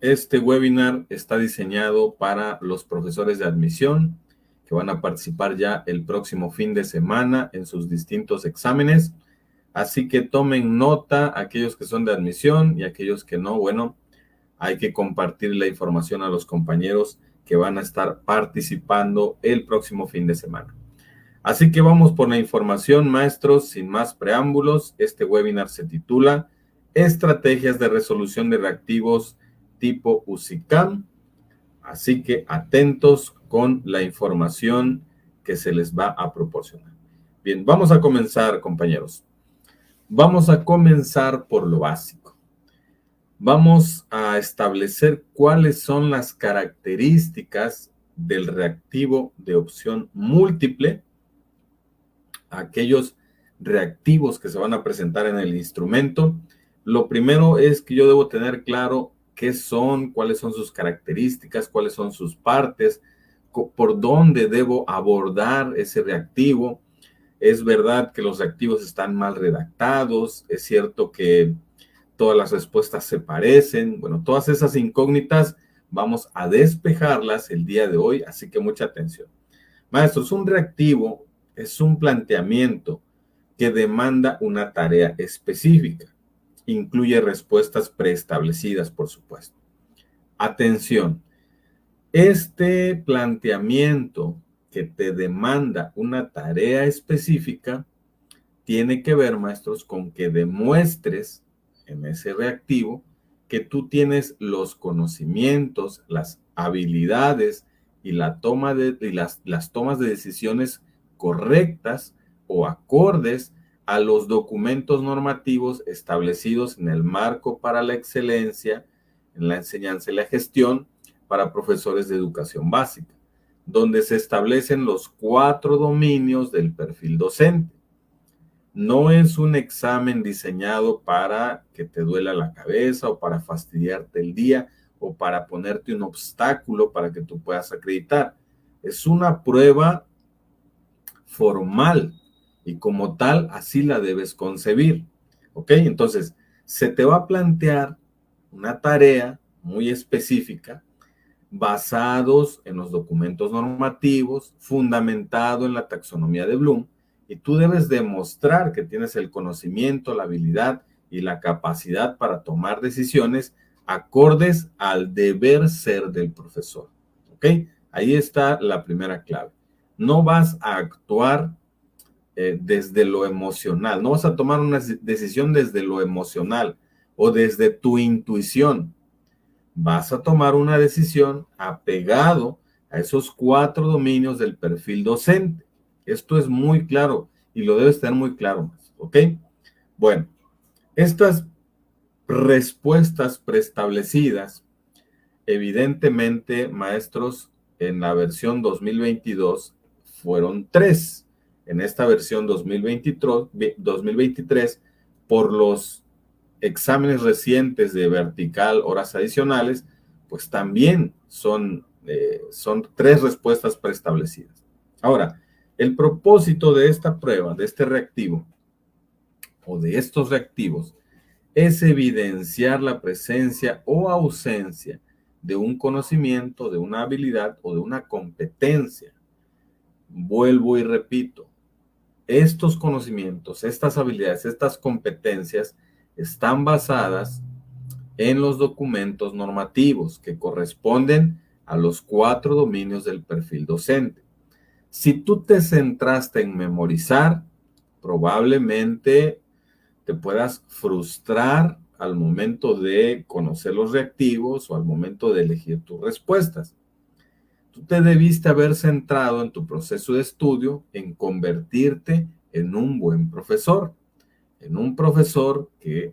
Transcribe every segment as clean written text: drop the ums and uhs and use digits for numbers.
Este webinar está diseñado para los profesores de admisión que van a participar ya el próximo fin de semana en sus distintos exámenes. Así que tomen nota aquellos que son de admisión y aquellos que no. Bueno, hay que compartir la información a los compañeros que van a estar participando el próximo fin de semana. Así que vamos por la información, maestros, sin más preámbulos. Este webinar se titula Estrategias de resolución de reactivos tipo USICAM. Así que atentos con la información que se les va a proporcionar. Bien, vamos a comenzar, compañeros. Vamos a comenzar por lo básico. Vamos a establecer cuáles son las características del reactivo de opción múltiple, aquellos reactivos que se van a presentar en el instrumento. Lo primero es que yo debo tener claro qué son, cuáles son sus características, cuáles son sus partes, por dónde debo abordar ese reactivo. Es verdad que los reactivos están mal redactados, es cierto que todas las respuestas se parecen. Bueno, todas esas incógnitas vamos a despejarlas el día de hoy, así que mucha atención. Maestros, un reactivo es un planteamiento que demanda una tarea específica. Incluye respuestas preestablecidas, por supuesto. Atención, este planteamiento que te demanda una tarea específica tiene que ver, maestros, con que demuestres en ese reactivo que tú tienes los conocimientos, las habilidades y las tomas de decisiones correctas o acordes a los documentos normativos establecidos en el marco para la excelencia en la enseñanza y la gestión para profesores de educación básica, donde se establecen los 4 dominios del perfil docente. No es un examen diseñado para que te duela la cabeza o para fastidiarte el día o para ponerte un obstáculo para que tú puedas acreditar. Es una prueba formal y como tal así la debes concebir. ¿Ok? Entonces, se te va a plantear una tarea muy específica basados en los documentos normativos, fundamentado en la taxonomía de Bloom, y tú debes demostrar que tienes el conocimiento, la habilidad y la capacidad para tomar decisiones acordes al deber ser del profesor. ¿Ok? Ahí está la primera clave. No vas a actuar desde lo emocional, no vas a tomar una decisión desde lo emocional o desde tu intuición. Vas a tomar una decisión apegado a esos 4 dominios del perfil docente. Esto es muy claro y lo debes tener muy claro, ¿ok? Bueno, estas respuestas preestablecidas, evidentemente, maestros, en la versión 2022 fueron 3. En esta versión 2023, por los exámenes recientes de vertical, horas adicionales, pues también son 3 respuestas preestablecidas. Ahora, el propósito de esta prueba, de este reactivo, o de estos reactivos, es evidenciar la presencia o ausencia de un conocimiento, de una habilidad o de una competencia. Vuelvo y repito, estos conocimientos, estas habilidades, estas competencias están basadas en los documentos normativos que corresponden a los 4 dominios del perfil docente. Si tú te centraste en memorizar, probablemente te puedas frustrar al momento de conocer los reactivos o al momento de elegir tus respuestas. Tú te debiste haber centrado en tu proceso de estudio en convertirte en un buen profesor, en un profesor que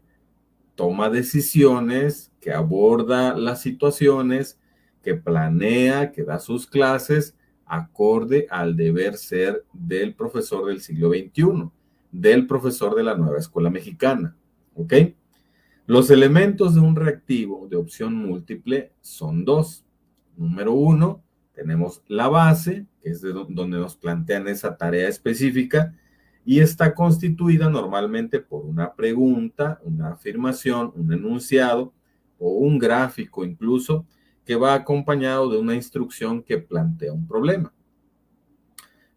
toma decisiones, que aborda las situaciones, que planea, que da sus clases acorde al deber ser del profesor del siglo XXI, del profesor de la nueva escuela mexicana. ¿Ok? Los elementos de un reactivo de opción múltiple son 2. Número 1, tenemos la base, que es de donde nos plantean esa tarea específica, y está constituida normalmente por una pregunta, una afirmación, un enunciado o un gráfico incluso que va acompañado de una instrucción que plantea un problema.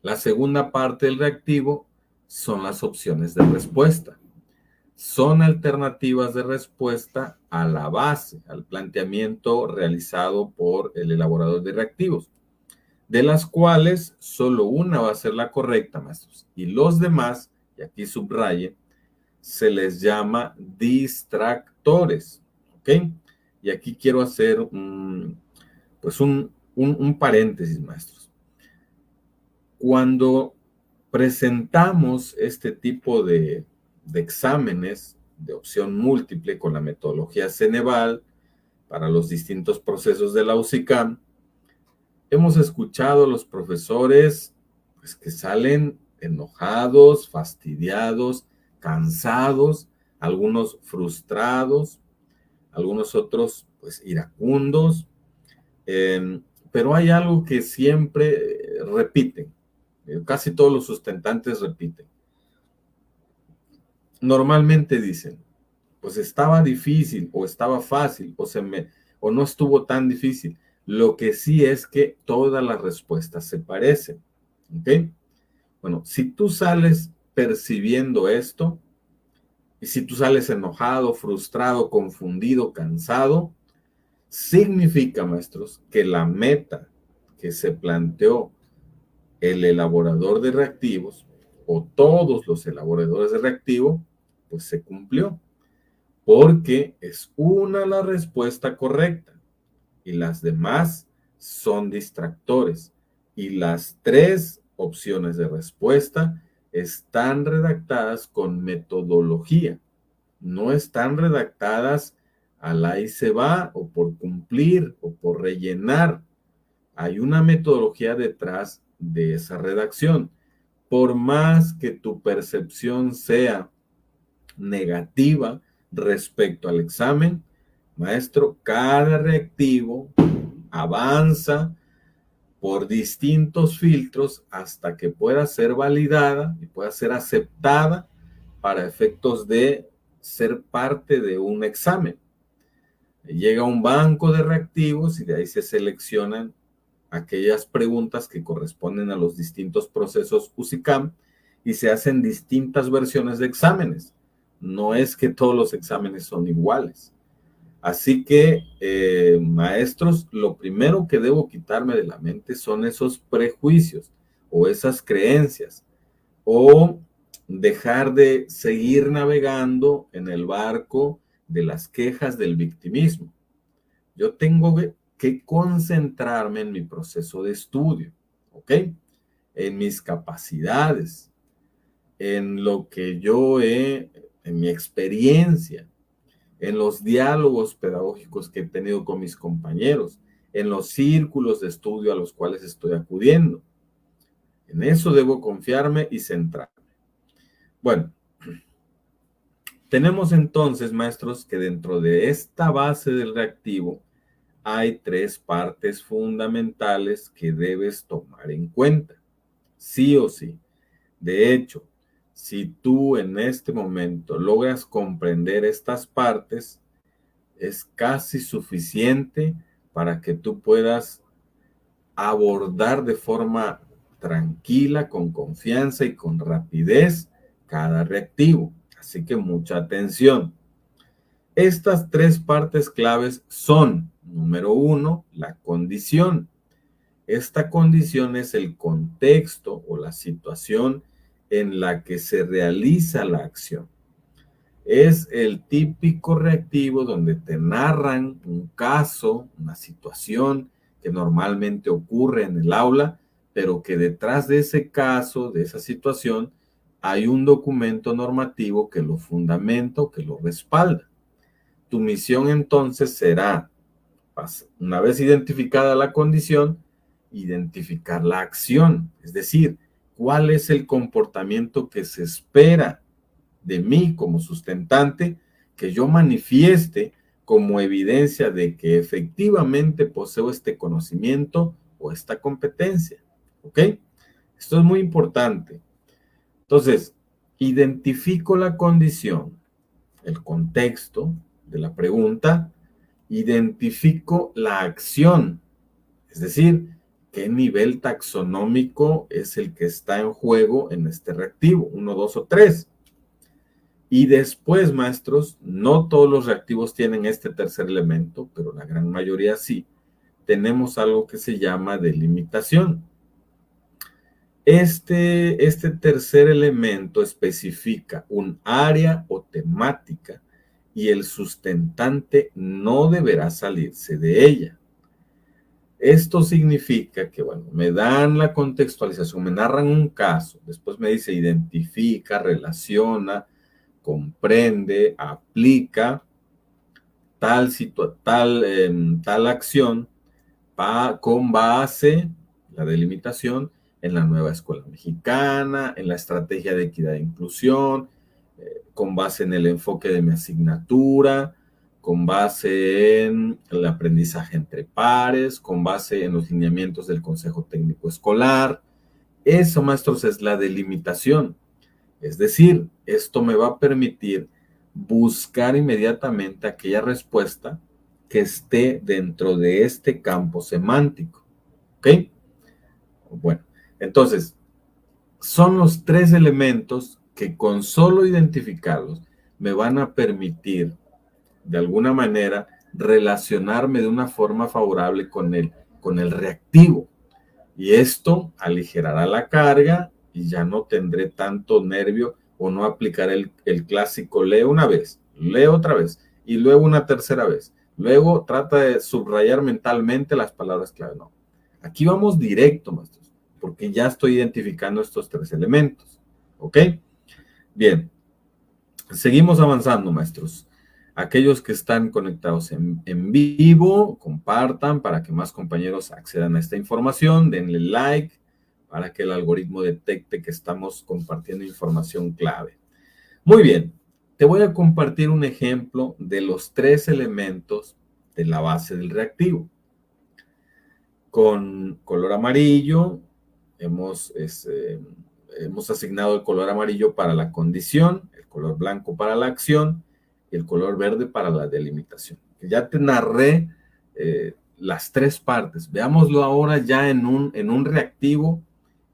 La segunda parte del reactivo son las opciones de respuesta. Son alternativas de respuesta a la base, al planteamiento realizado por el elaborador de reactivos, de las cuales solo una va a ser la correcta, maestros. Y los demás, y aquí subraye, se les llama distractores. ¿Ok? Y aquí quiero hacer un paréntesis, maestros. Cuando presentamos este tipo de exámenes de opción múltiple con la metodología Ceneval para los distintos procesos de la UCICAM, hemos escuchado a los profesores pues, que salen enojados, fastidiados, cansados, algunos frustrados, algunos otros pues iracundos, pero hay algo que siempre repiten, casi todos los sustentantes repiten. Normalmente dicen, pues estaba difícil o estaba fácil o no estuvo tan difícil. Lo que sí es que todas las respuestas se parecen. ¿Ok? Bueno, si tú sales percibiendo esto, y si tú sales enojado, frustrado, confundido, cansado, significa, maestros, que la meta que se planteó el elaborador de reactivos o todos los elaboradores de reactivo, pues se cumplió. Porque es una la respuesta correcta y las demás son distractores. Y las tres opciones de respuesta están redactadas con metodología. No están redactadas al ahí se va o por cumplir o por rellenar. Hay una metodología detrás de esa redacción. Por más que tu percepción sea negativa respecto al examen, maestro, cada reactivo avanza por distintos filtros hasta que pueda ser validada y pueda ser aceptada para efectos de ser parte de un examen. Llega un banco de reactivos y de ahí se seleccionan aquellas preguntas que corresponden a los distintos procesos UCICAM y se hacen distintas versiones de exámenes. No es que todos los exámenes son iguales. Así que, maestros, lo primero que debo quitarme de la mente son esos prejuicios o esas creencias o dejar de seguir navegando en el barco de las quejas del victimismo. Yo tengo que concentrarme en mi proceso de estudio, ¿ok? En mis capacidades, en lo que en mi experiencia, en los diálogos pedagógicos que he tenido con mis compañeros, en los círculos de estudio a los cuales estoy acudiendo. En eso debo confiarme y centrarme. Bueno, tenemos entonces, maestros, que dentro de esta base del reactivo hay tres partes fundamentales que debes tomar en cuenta, sí o sí. De hecho, si tú en este momento logras comprender estas partes, es casi suficiente para que tú puedas abordar de forma tranquila, con confianza y con rapidez cada reactivo. Así que mucha atención. Estas tres partes claves son, número uno, la condición. Esta condición es el contexto o la situación en la que se realiza la acción. Es el típico reactivo donde te narran un caso, una situación que normalmente ocurre en el aula, pero que detrás de ese caso, de esa situación, hay un documento normativo que lo fundamenta o que lo respalda. Tu misión entonces será, una vez identificada la condición, identificar la acción, es decir, cuál es el comportamiento que se espera de mí como sustentante, que yo manifieste como evidencia de que efectivamente poseo este conocimiento o esta competencia. ¿Ok? Esto es muy importante. Entonces, identifico la condición, el contexto de la pregunta, Identifico la acción, es decir, qué nivel taxonómico es el que está en juego en este reactivo, 1, 2 o 3. Y después, maestros, no todos los reactivos tienen este tercer elemento, pero la gran mayoría sí. Tenemos algo que se llama delimitación. Este tercer elemento especifica un área o temática y el sustentante no deberá salirse de ella. Esto significa que, bueno, me dan la contextualización, me narran un caso, después me dice identifica, relaciona, comprende, aplica tal acción con base, la delimitación, en la nueva escuela mexicana, en la estrategia de equidad e inclusión, con base en el enfoque de mi asignatura, con base en el aprendizaje entre pares, con base en los lineamientos del Consejo Técnico Escolar. Eso, maestros, es la delimitación. Es decir, esto me va a permitir buscar inmediatamente aquella respuesta que esté dentro de este campo semántico. ¿Ok? Bueno, entonces, son los tres elementos que con solo identificarlos me van a permitir, de alguna manera, relacionarme de una forma favorable con el reactivo. Y esto aligerará la carga y ya no tendré tanto nervio o no aplicaré el clásico leo una vez, leo otra vez y luego una tercera vez. Luego trata de subrayar mentalmente las palabras clave. No, aquí vamos directo, maestros, porque ya estoy identificando estos tres elementos. ¿Ok? Bien, seguimos avanzando, maestros. Aquellos que están conectados en vivo, compartan para que más compañeros accedan a esta información, denle like para que el algoritmo detecte que estamos compartiendo información clave. Muy bien, te voy a compartir un ejemplo de los tres elementos de la base del reactivo. Con color amarillo hemos asignado el color amarillo para la condición, el color blanco para la acción y el color verde para la delimitación. Ya te narré las tres partes. Veámoslo ahora ya en un reactivo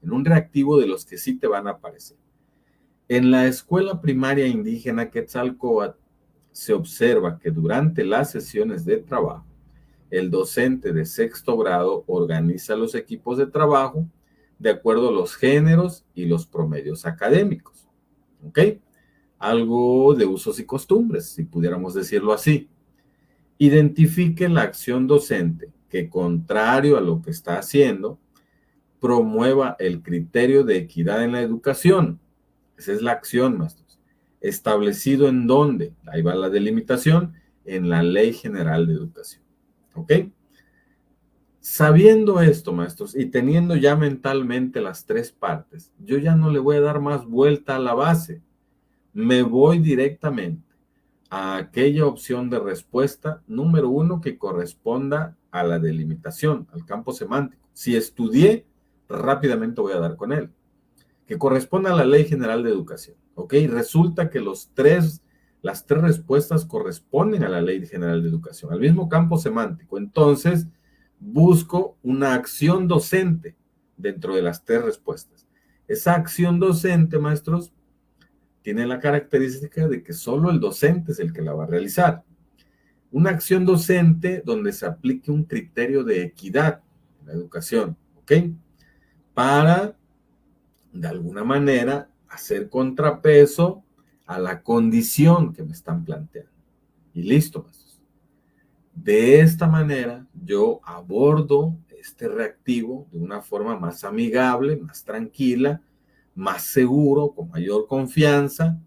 de los que sí te van a aparecer. En la escuela primaria indígena Quetzalcóatl se observa que durante las sesiones de trabajo, el docente de sexto grado organiza los equipos de trabajo de acuerdo a los géneros y los promedios académicos. ¿Ok? Algo de usos y costumbres, si pudiéramos decirlo así. Identifique la acción docente que, contrario a lo que está haciendo, promueva el criterio de equidad en la educación. Esa es la acción, maestros. ¿Establecido en dónde? Ahí va la delimitación, en la Ley General de Educación. ¿Ok? Sabiendo esto, maestros, y teniendo ya mentalmente las tres partes, yo ya no le voy a dar más vuelta a la base. Me voy directamente a aquella opción de respuesta número 1 que corresponda a la delimitación, al campo semántico. Si estudié, rápidamente voy a dar con él. Que corresponda a la Ley General de Educación. ¿Ok? Resulta que las tres respuestas corresponden a la Ley General de Educación, al mismo campo semántico. Entonces, busco una acción docente dentro de las tres respuestas. Esa acción docente, maestros, tiene la característica de que solo el docente es el que la va a realizar. Una acción docente donde se aplique un criterio de equidad en la educación, ¿ok? Para, de alguna manera, hacer contrapeso a la condición que me están planteando. Y listo, maestros. De esta manera, yo abordo este reactivo de una forma más amigable, más tranquila, más seguro, con mayor confianza,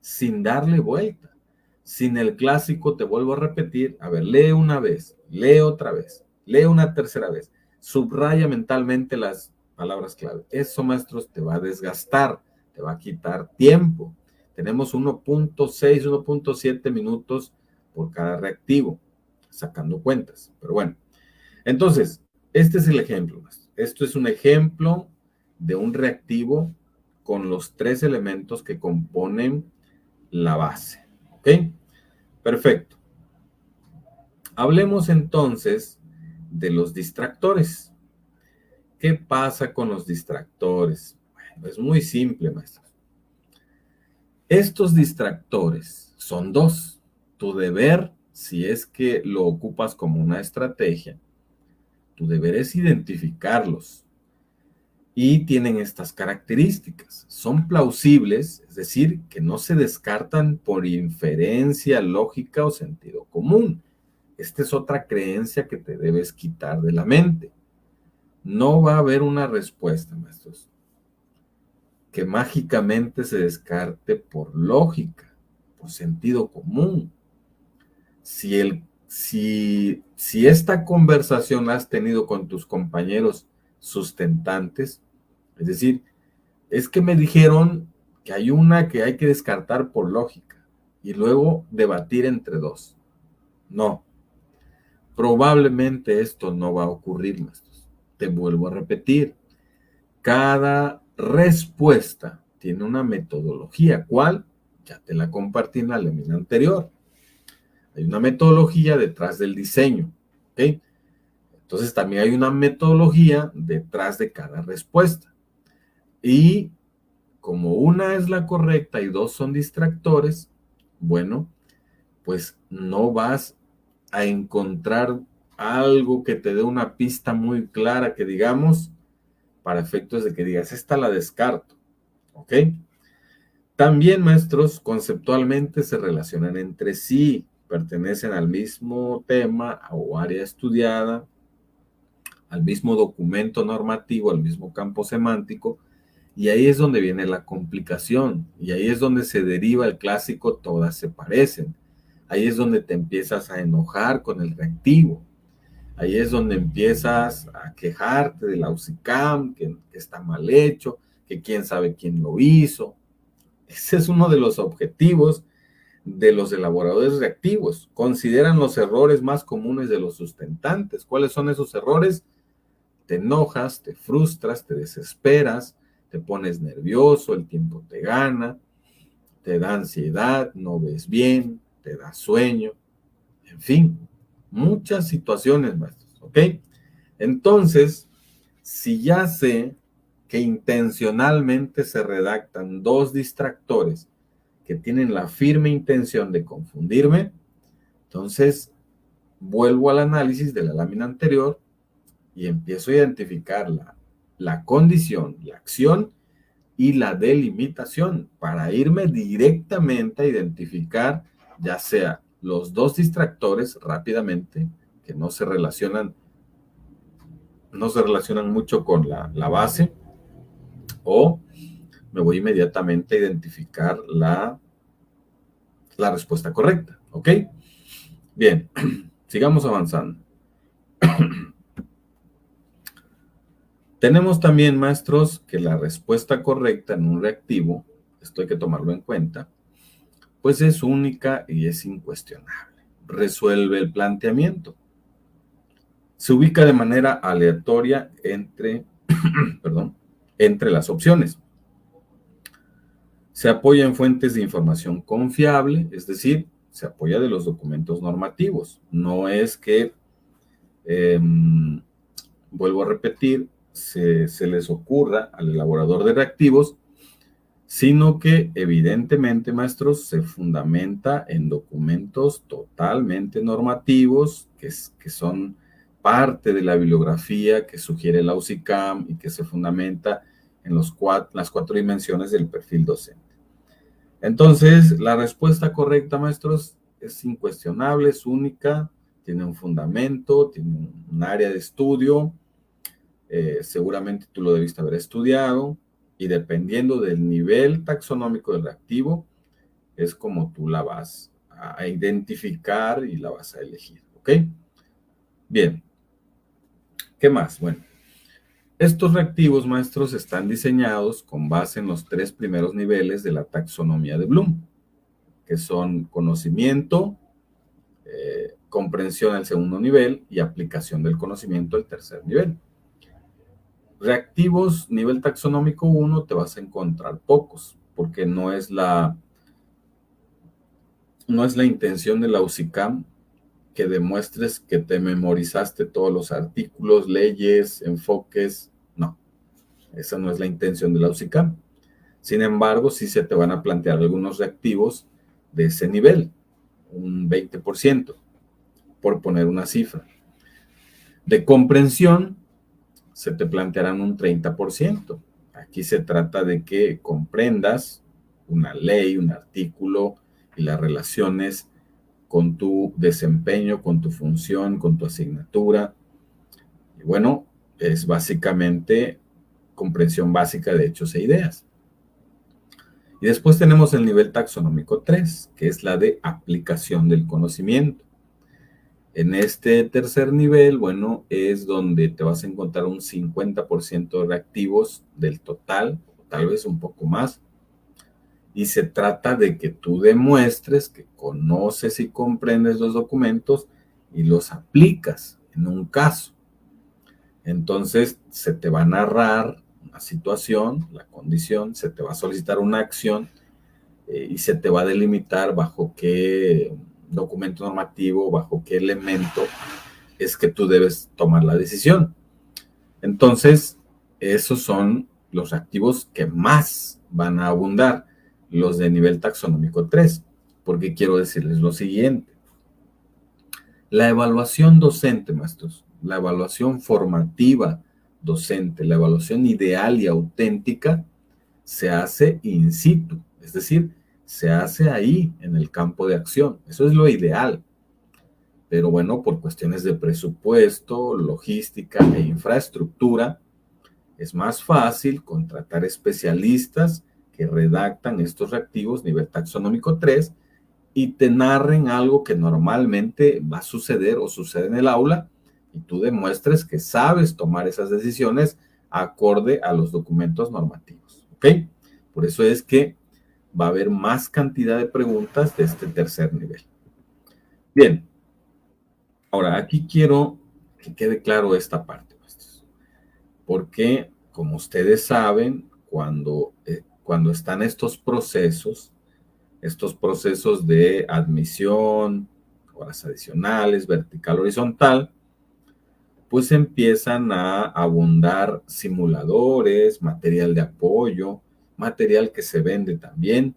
sin darle vuelta. Sin el clásico, te vuelvo a repetir, a ver, lee una vez, lee otra vez, lee una tercera vez, subraya mentalmente las palabras clave. Eso, maestros, te va a desgastar, te va a quitar tiempo. Tenemos 1.6, 1.7 minutos por cada reactivo, sacando cuentas. Pero bueno, entonces, este es el ejemplo. Esto es un ejemplo de un reactivo con los tres elementos que componen la base. ¿Ok? Perfecto. Hablemos entonces de los distractores. ¿Qué pasa con los distractores? Bueno, es muy simple, maestro. Estos distractores son dos. Tu deber, si es que lo ocupas como una estrategia, tu deber es identificarlos. Y tienen estas características. Son plausibles, es decir, que no se descartan por inferencia, lógica o sentido común. Esta es otra creencia que te debes quitar de la mente. No va a haber una respuesta, maestros, que mágicamente se descarte por lógica, por sentido común. Si esta conversación la has tenido con tus compañeros sustentantes, es decir, es que me dijeron que hay una que hay que descartar por lógica y luego debatir entre dos. No, probablemente esto no va a ocurrir, maestros. Te vuelvo a repetir, cada respuesta tiene una metodología. ¿Cuál? Ya te la compartí en la lámina anterior. Hay una metodología detrás del diseño, ¿ok? Entonces también hay una metodología detrás de cada respuesta. Y como una es la correcta y dos son distractores, bueno, pues no vas a encontrar algo que te dé una pista muy clara que digamos, para efectos de que digas, esta la descarto, ¿ok? También, maestros, conceptualmente se relacionan entre sí, pertenecen al mismo tema o área estudiada, al mismo documento normativo, al mismo campo semántico, y ahí es donde viene la complicación, y ahí es donde se deriva el clásico todas se parecen. Ahí es donde te empiezas a enojar con el reactivo. Ahí es donde empiezas a quejarte de la UCICAM, que está mal hecho, que quién sabe quién lo hizo. Ese es uno de los objetivos de los elaboradores reactivos. Consideran los errores más comunes de los sustentantes. ¿Cuáles son esos errores? Te enojas, te frustras, te desesperas, te pones nervioso, el tiempo te gana, te da ansiedad, no ves bien, te da sueño, en fin, muchas situaciones, maestros, ¿ok? Entonces, si ya sé que intencionalmente se redactan dos distractores que tienen la firme intención de confundirme, entonces vuelvo al análisis de la lámina anterior y empiezo a identificar la condición, la acción y la delimitación para irme directamente a identificar ya sea los dos distractores rápidamente, que no se relacionan mucho con la base, o me voy inmediatamente a identificar la respuesta correcta, ¿ok? Bien, sigamos avanzando. Tenemos también, maestros, que la respuesta correcta en un reactivo, esto hay que tomarlo en cuenta, pues es única y es incuestionable. Resuelve el planteamiento. Se ubica de manera aleatoria entre las opciones. Se apoya en fuentes de información confiable, es decir, se apoya de los documentos normativos. No es que, vuelvo a repetir, se les ocurra al elaborador de reactivos, sino que evidentemente, maestros, se fundamenta en documentos totalmente normativos que son parte de la bibliografía que sugiere la UCICAM y que se fundamenta en las cuatro dimensiones del perfil docente. Entonces, la respuesta correcta, maestros, es incuestionable, es única, tiene un fundamento, tiene un área de estudio, seguramente tú lo debiste haber estudiado, y dependiendo del nivel taxonómico del reactivo, es como tú la vas a identificar y la vas a elegir, ¿ok? Bien, ¿qué más? Bueno, estos reactivos, maestros, están diseñados con base en los tres primeros niveles de la taxonomía de Bloom, que son conocimiento, comprensión al segundo nivel y aplicación del conocimiento al tercer nivel. Reactivos nivel taxonómico 1 te vas a encontrar pocos, porque no es la intención de la UCICAM que demuestres que te memorizaste todos los artículos, leyes, enfoques. No, esa no es la intención de la UCICAM. Sin embargo, sí se te van a plantear algunos reactivos de ese nivel, un 20%, por poner una cifra. De comprensión, se te plantearán un 30%. Aquí se trata de que comprendas una ley, un artículo y las relaciones con tu desempeño, con tu función, con tu asignatura. Y bueno, es básicamente comprensión básica de hechos e ideas. Y después tenemos el nivel taxonómico 3, que es la de aplicación del conocimiento. En este tercer nivel, bueno, es donde te vas a encontrar un 50% de reactivos del total, tal vez un poco más. Y se trata de que tú demuestres que conoces y comprendes los documentos y los aplicas en un caso. Entonces, se te va a narrar una situación, la condición, se te va a solicitar una acción y se te va a delimitar bajo qué documento normativo, bajo qué elemento es que tú debes tomar la decisión. Entonces, esos son los reactivos que más van a abundar, los de nivel taxonómico 3, porque quiero decirles lo siguiente. La evaluación docente, maestros, la evaluación formativa docente, la evaluación ideal y auténtica se hace in situ, es decir, se hace ahí en el campo de acción. Eso es lo ideal. Pero bueno, por cuestiones de presupuesto, logística e infraestructura, es más fácil contratar especialistas que redactan estos reactivos nivel taxonómico 3 y te narren algo que normalmente va a suceder o sucede en el aula y tú demuestres que sabes tomar esas decisiones acorde a los documentos normativos, ¿ok? Por eso es que va a haber más cantidad de preguntas de este tercer nivel. Bien, ahora aquí quiero que quede claro esta parte, porque como ustedes saben, cuando están estos procesos de admisión, horas adicionales, vertical, horizontal, pues empiezan a abundar simuladores, material de apoyo, material que se vende también,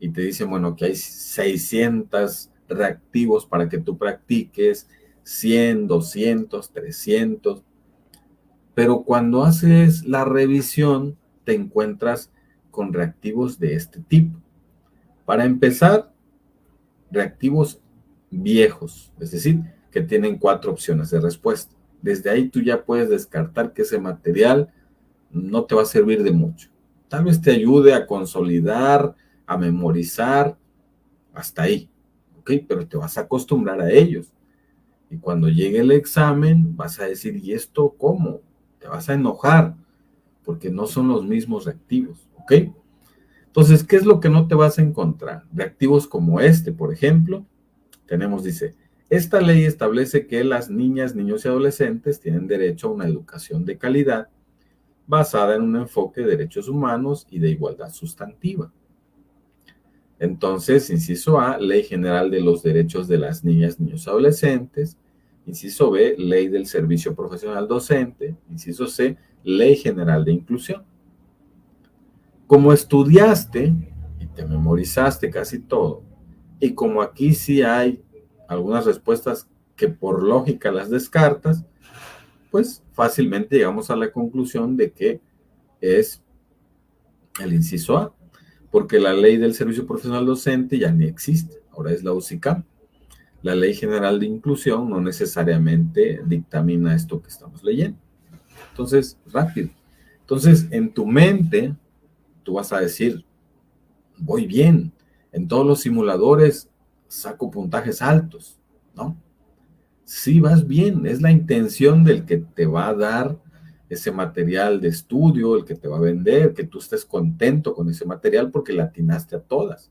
y te dicen, bueno, que hay 600 reactivos para que tú practiques, 100, 200, 300, pero cuando haces la revisión, te encuentras con reactivos de este tipo. Para empezar, reactivos viejos, es decir, que tienen 4 opciones de respuesta. Desde ahí tú ya puedes descartar que ese material no te va a servir de mucho. Tal vez te ayude a consolidar, a memorizar, hasta ahí, ¿ok? Pero te vas a acostumbrar a ellos. Y cuando llegue el examen, vas a decir, ¿y esto cómo? Te vas a enojar, porque no son los mismos reactivos, ¿ok? Entonces, ¿qué es lo que no te vas a encontrar? Reactivos como este, por ejemplo, tenemos, dice, esta ley establece que las niñas, niños y adolescentes tienen derecho a una educación de calidad basada en un enfoque de derechos humanos y de igualdad sustantiva. Entonces, inciso A, Ley General de los Derechos de las Niñas, Niños y Adolescentes. Inciso B, Ley del Servicio Profesional Docente. Inciso C, Ley General de Inclusión. Como estudiaste y te memorizaste casi todo, y como aquí sí hay algunas respuestas que por lógica las descartas, pues fácilmente llegamos a la conclusión de que es el inciso A, porque la ley del servicio profesional docente ya ni existe, ahora es la UCICAM. La ley general de inclusión no necesariamente dictamina esto que estamos leyendo. Entonces, rápido. Entonces, en tu mente, tú vas a decir, voy bien, en todos los simuladores saco puntajes altos, ¿no? Sí, vas bien, es la intención del que te va a dar ese material de estudio, el que te va a vender, que tú estés contento con ese material porque le atinaste a todas.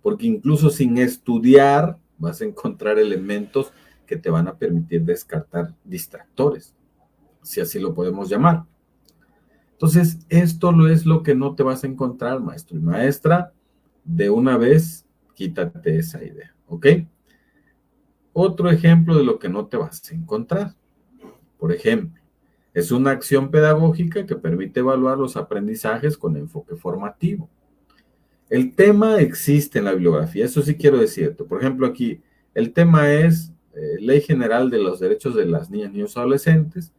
Porque incluso sin estudiar vas a encontrar elementos que te van a permitir descartar distractores, si así lo podemos llamar. Entonces, esto es lo que no te vas a encontrar, maestro y maestra. De una vez, quítate esa idea, ¿ok? Otro ejemplo de lo que no te vas a encontrar. Por ejemplo, es una acción pedagógica que permite evaluar los aprendizajes con enfoque formativo. El tema existe en la bibliografía, eso sí quiero decirte. Por ejemplo, aquí el tema es Ley General de los Derechos de las Niñas, Niños y Adolescentes.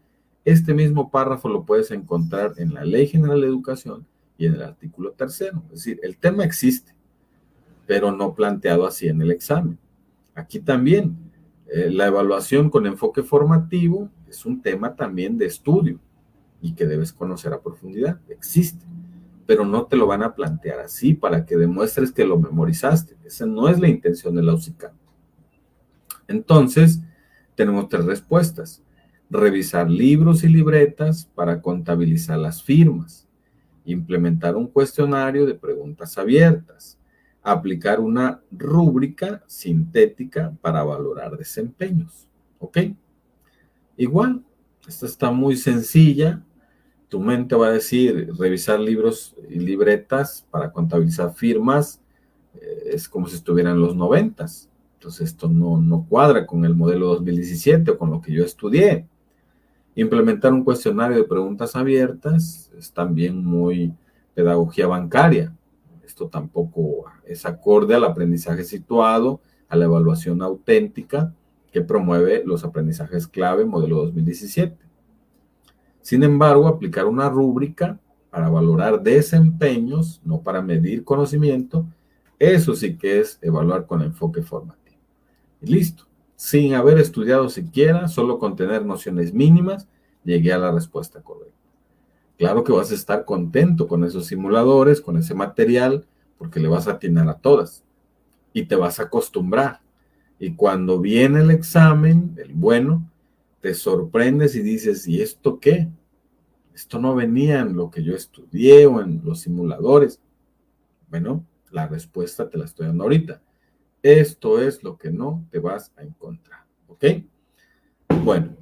Este mismo párrafo lo puedes encontrar en la Ley General de Educación y en el artículo 3º. Es decir, el tema existe, pero no planteado así en el examen. Aquí también, la evaluación con enfoque formativo es un tema también de estudio y que debes conocer a profundidad. Existe, pero no te lo van a plantear así para que demuestres que lo memorizaste. Esa no es la intención de la UCICAM. Entonces, tenemos 3 respuestas. Revisar libros y libretas para contabilizar las firmas. Implementar un cuestionario de preguntas abiertas. Aplicar una rúbrica sintética para valorar desempeños. ¿Ok? Igual, esta está muy sencilla. Tu mente va a decir, revisar libros y libretas para contabilizar firmas, es como si estuvieran en los 90s. Entonces esto no cuadra con el modelo 2017 o con lo que yo estudié. Implementar un cuestionario de preguntas abiertas es también muy pedagogía bancaria. Esto tampoco es acorde al aprendizaje situado, a la evaluación auténtica que promueve los aprendizajes clave modelo 2017. Sin embargo, aplicar una rúbrica para valorar desempeños, no para medir conocimiento, eso sí que es evaluar con enfoque formativo. Y listo. Sin haber estudiado siquiera, solo con tener nociones mínimas, llegué a la respuesta correcta. Claro que vas a estar contento con esos simuladores, con ese material, porque le vas a atinar a todas y te vas a acostumbrar. Y cuando viene el examen, el bueno, te sorprendes y dices, ¿y esto qué? Esto no venía en lo que yo estudié o en los simuladores. Bueno, la respuesta te la estoy dando ahorita. Esto es lo que no te vas a encontrar. ¿Ok? Bueno,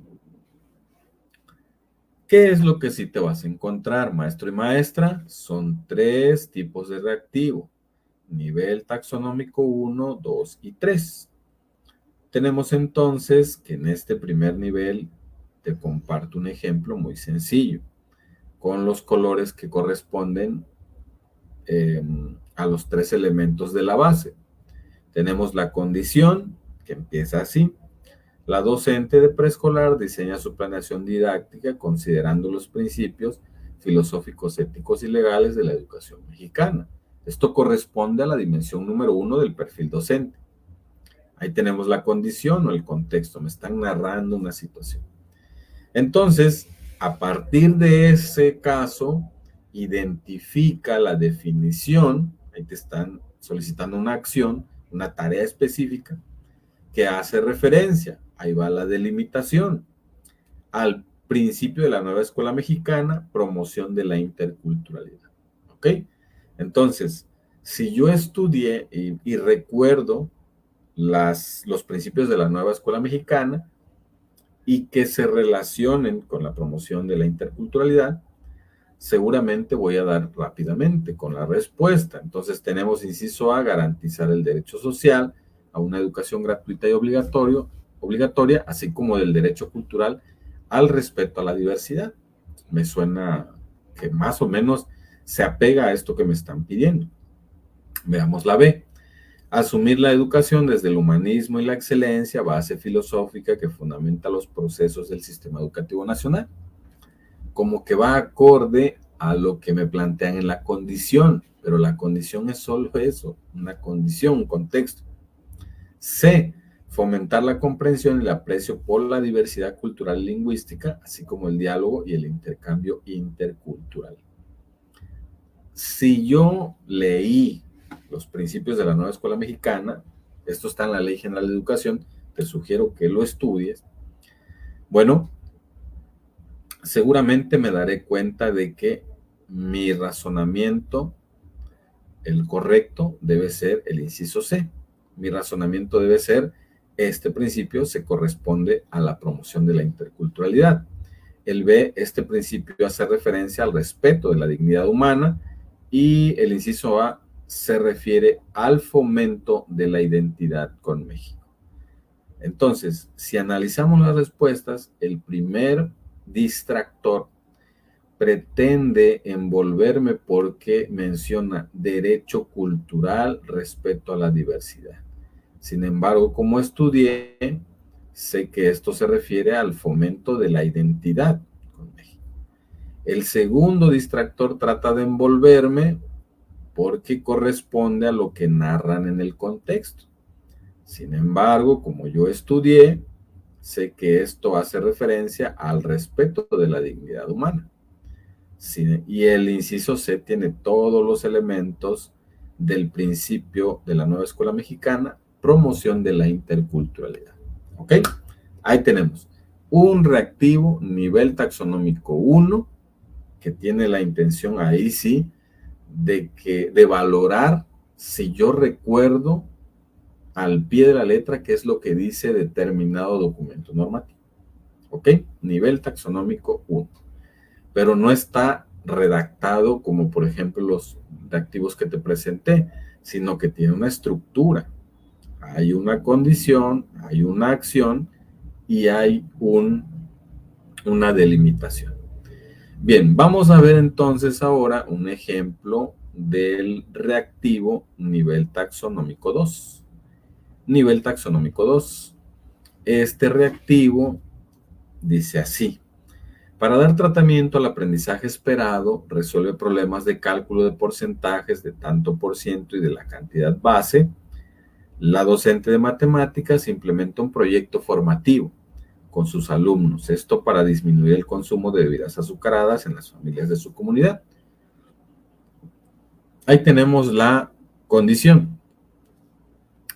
¿qué es lo que sí te vas a encontrar, maestro y maestra? Son 3 tipos de reactivo. Nivel taxonómico 1, 2 y 3. Tenemos entonces que en este primer nivel te comparto un ejemplo muy sencillo, con los colores que corresponden a los 3 elementos de la base. Tenemos la condición, que empieza así. La docente de preescolar diseña su planeación didáctica considerando los principios filosóficos, éticos y legales de la educación mexicana. Esto corresponde a la dimensión número 1 del perfil docente. Ahí tenemos la condición o el contexto, me están narrando una situación. Entonces, a partir de ese caso, identifica la definición, ahí te están solicitando una acción, una tarea específica, que hace referencia, ahí va la delimitación, al principio de la nueva escuela mexicana, promoción de la interculturalidad. ¿Ok? Entonces, si yo estudié y recuerdo los principios de la nueva escuela mexicana y que se relacionen con la promoción de la interculturalidad, seguramente voy a dar rápidamente con la respuesta. Entonces tenemos inciso A, garantizar el derecho social a una educación gratuita y obligatoria, así como del derecho cultural al respeto a la diversidad. Me suena que más o menos se apega a esto que me están pidiendo. Veamos la B. Asumir la educación desde el humanismo y la excelencia, base filosófica que fundamenta los procesos del sistema educativo nacional. Como que va acorde a lo que me plantean en la condición, pero la condición es solo eso, una condición, un contexto. C. Fomentar la comprensión y el aprecio por la diversidad cultural y lingüística, así como el diálogo y el intercambio intercultural. Si yo leí los principios de la nueva escuela mexicana, esto está en la Ley General de Educación, te sugiero que lo estudies. Bueno, seguramente me daré cuenta de que mi razonamiento, el correcto, debe ser el inciso C. Mi razonamiento debe ser, este principio se corresponde a la promoción de la interculturalidad. El B, este principio hace referencia al respeto de la dignidad humana y el inciso A se refiere al fomento de la identidad con México. Entonces, si analizamos las respuestas, el primer distractor pretende envolverme porque menciona derecho cultural respecto a la diversidad. Sin embargo, como estudié, sé que esto se refiere al fomento de la identidad con México. El segundo distractor trata de envolverme porque corresponde a lo que narran en el contexto. Sin embargo, como yo estudié, sé que esto hace referencia al respeto de la dignidad humana. Sí, y el inciso C tiene todos los elementos del principio de la nueva escuela mexicana, promoción de la interculturalidad. ¿Ok? Ahí tenemos un reactivo nivel taxonómico 1, que tiene la intención ahí sí de valorar si yo recuerdo al pie de la letra qué es lo que dice determinado documento normativo. ¿Ok? Nivel taxonómico 1. Pero no está redactado como por ejemplo los reactivos que te presenté, sino que tiene una estructura. Hay una condición, hay una acción y hay una delimitación. Bien, vamos a ver entonces ahora un ejemplo del reactivo nivel taxonómico 2. Nivel taxonómico 2. Este reactivo dice así: para dar tratamiento al aprendizaje esperado, resuelve problemas de cálculo de porcentajes de tanto por ciento y de la cantidad base. La docente de matemáticas implementa un proyecto formativo con sus alumnos, esto para disminuir el consumo de bebidas azucaradas en las familias de su comunidad. Ahí tenemos la condición.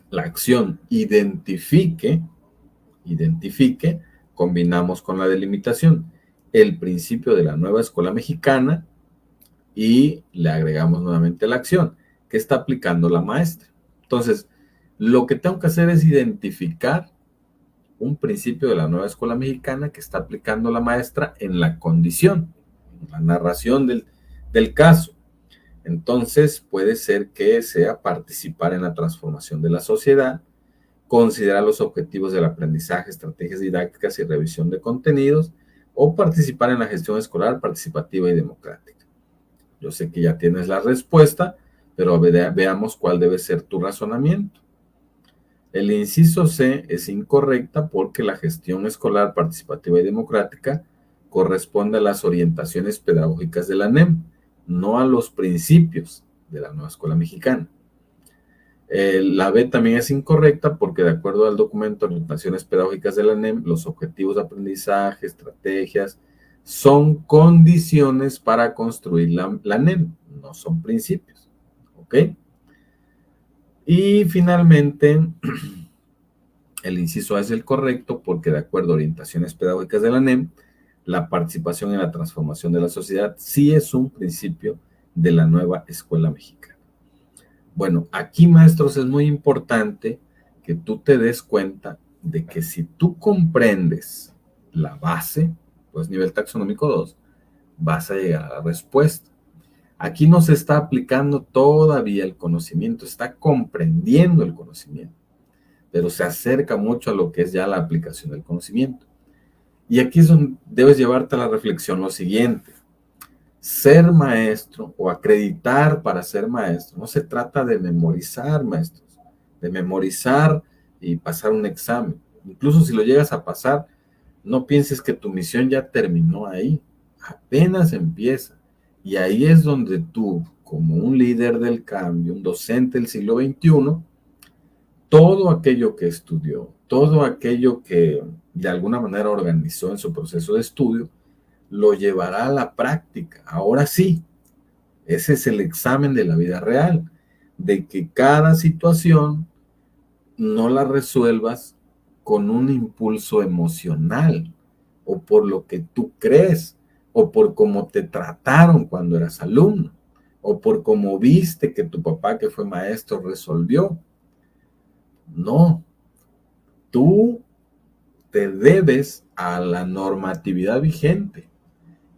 La acción identifique, combinamos con la delimitación, el principio de la nueva escuela mexicana y le agregamos nuevamente la acción que está aplicando la maestra. Entonces, lo que tengo que hacer es identificar un principio de la nueva escuela mexicana que está aplicando la maestra en la condición, en la narración del caso. Entonces, puede ser que sea participar en la transformación de la sociedad, considerar los objetivos del aprendizaje, estrategias didácticas y revisión de contenidos, o participar en la gestión escolar participativa y democrática. Yo sé que ya tienes la respuesta, pero veamos cuál debe ser tu razonamiento. El inciso C es incorrecta porque la gestión escolar participativa y democrática corresponde a las orientaciones pedagógicas de la NEM, no a los principios de la nueva escuela mexicana. La B también es incorrecta porque de acuerdo al documento de orientaciones pedagógicas de la NEM, los objetivos de aprendizaje, estrategias, son condiciones para construir la NEM, no son principios. ¿Ok? Y finalmente, el inciso A es el correcto porque de acuerdo a orientaciones pedagógicas de la NEM, la participación en la transformación de la sociedad sí es un principio de la nueva escuela mexicana. Bueno, aquí, maestros, es muy importante que tú te des cuenta de que si tú comprendes la base, pues nivel taxonómico 2, vas a llegar a la respuesta. Aquí no se está aplicando todavía el conocimiento, está comprendiendo el conocimiento, pero se acerca mucho a lo que es ya la aplicación del conocimiento. Y aquí es donde debes llevarte a la reflexión lo siguiente: ser maestro o acreditar para ser maestro no se trata de memorizar, maestros, de memorizar y pasar un examen. Incluso si lo llegas a pasar, no pienses que tu misión ya terminó ahí, apenas empieza. Y ahí es donde tú, como un líder del cambio, un docente del siglo XXI, todo aquello que estudió, todo aquello que de alguna manera organizó en su proceso de estudio, lo llevará a la práctica. Ahora sí, ese es el examen de la vida real, de que cada situación no la resuelvas con un impulso emocional o por lo que tú crees o por cómo te trataron cuando eras alumno o por cómo viste que tu papá que fue maestro resolvió. No, tú te debes a la normatividad vigente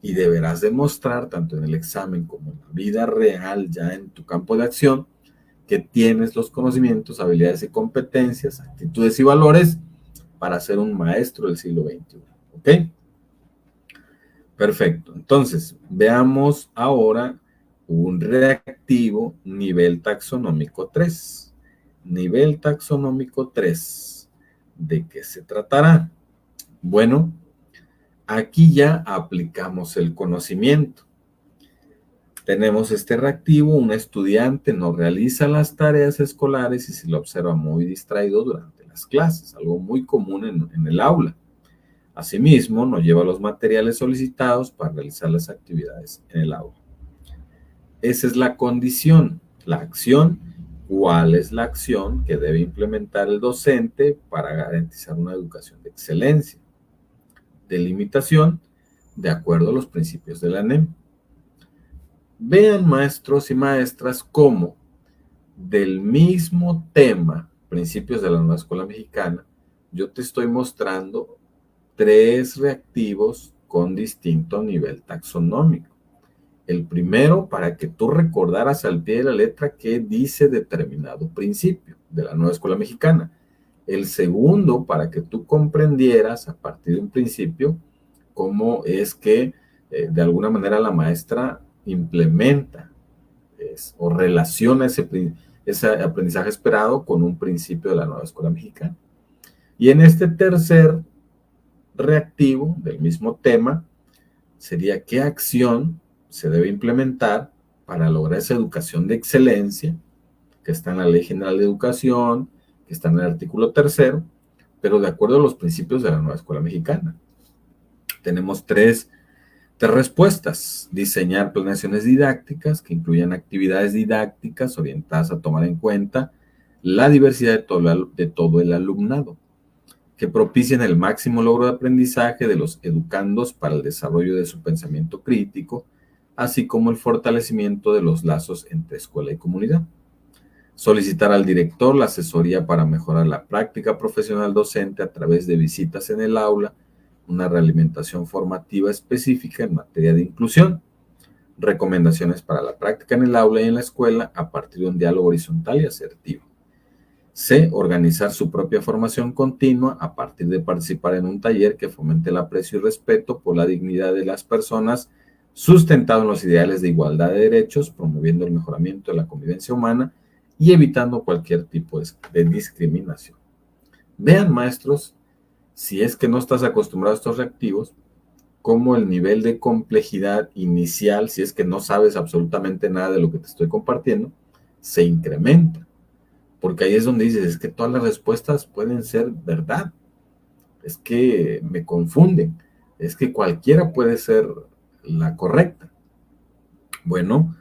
y deberás demostrar tanto en el examen como en la vida real, ya en tu campo de acción, que tienes los conocimientos, habilidades y competencias, actitudes y valores para ser un maestro del siglo XXI. ¿Ok? Perfecto. Entonces, veamos ahora un reactivo nivel taxonómico 3. Nivel taxonómico 3. ¿De qué se tratará? Bueno, aquí ya aplicamos el conocimiento. Tenemos este reactivo, un estudiante no realiza las tareas escolares y se lo observa muy distraído durante las clases, algo muy común en el aula. Asimismo, no lleva los materiales solicitados para realizar las actividades en el aula. Esa es la condición, la acción. ¿Cuál es la acción que debe implementar el docente para garantizar una educación de excelencia? Delimitación de acuerdo a los principios de la NEM. Vean, maestros y maestras, cómo del mismo tema, principios de la nueva escuela mexicana, yo te estoy mostrando 3 reactivos con distinto nivel taxonómico. El primero, para que tú recordaras al pie de la letra qué dice determinado principio de la nueva escuela mexicana. El segundo, para que tú comprendieras a partir de un principio cómo es que de alguna manera la maestra implementa o relaciona ese aprendizaje esperado con un principio de la nueva escuela mexicana. Y en este tercer reactivo del mismo tema sería qué acción se debe implementar para lograr esa educación de excelencia que está en la Ley General de Educación, que está en el artículo 3º, pero de acuerdo a los principios de la nueva escuela mexicana. Tenemos tres respuestas. Diseñar planeaciones didácticas que incluyan actividades didácticas orientadas a tomar en cuenta la diversidad de todo el alumnado, que propicien el máximo logro de aprendizaje de los educandos para el desarrollo de su pensamiento crítico, así como el fortalecimiento de los lazos entre escuela y comunidad. Solicitar al director la asesoría para mejorar la práctica profesional docente a través de visitas en el aula, una realimentación formativa específica en materia de inclusión, recomendaciones para la práctica en el aula y en la escuela a partir de un diálogo horizontal y asertivo. C. Organizar su propia formación continua a partir de participar en un taller que fomente el aprecio y respeto por la dignidad de las personas, sustentado en los ideales de igualdad de derechos, promoviendo el mejoramiento de la convivencia humana y evitando cualquier tipo de discriminación. Vean, maestros, si es que no estás acostumbrado a estos reactivos, cómo el nivel de complejidad inicial, si es que no sabes absolutamente nada de lo que te estoy compartiendo, se incrementa. Porque ahí es donde dices, es que todas las respuestas pueden ser verdad. Es que me confunden. Es que cualquiera puede ser la correcta. Bueno,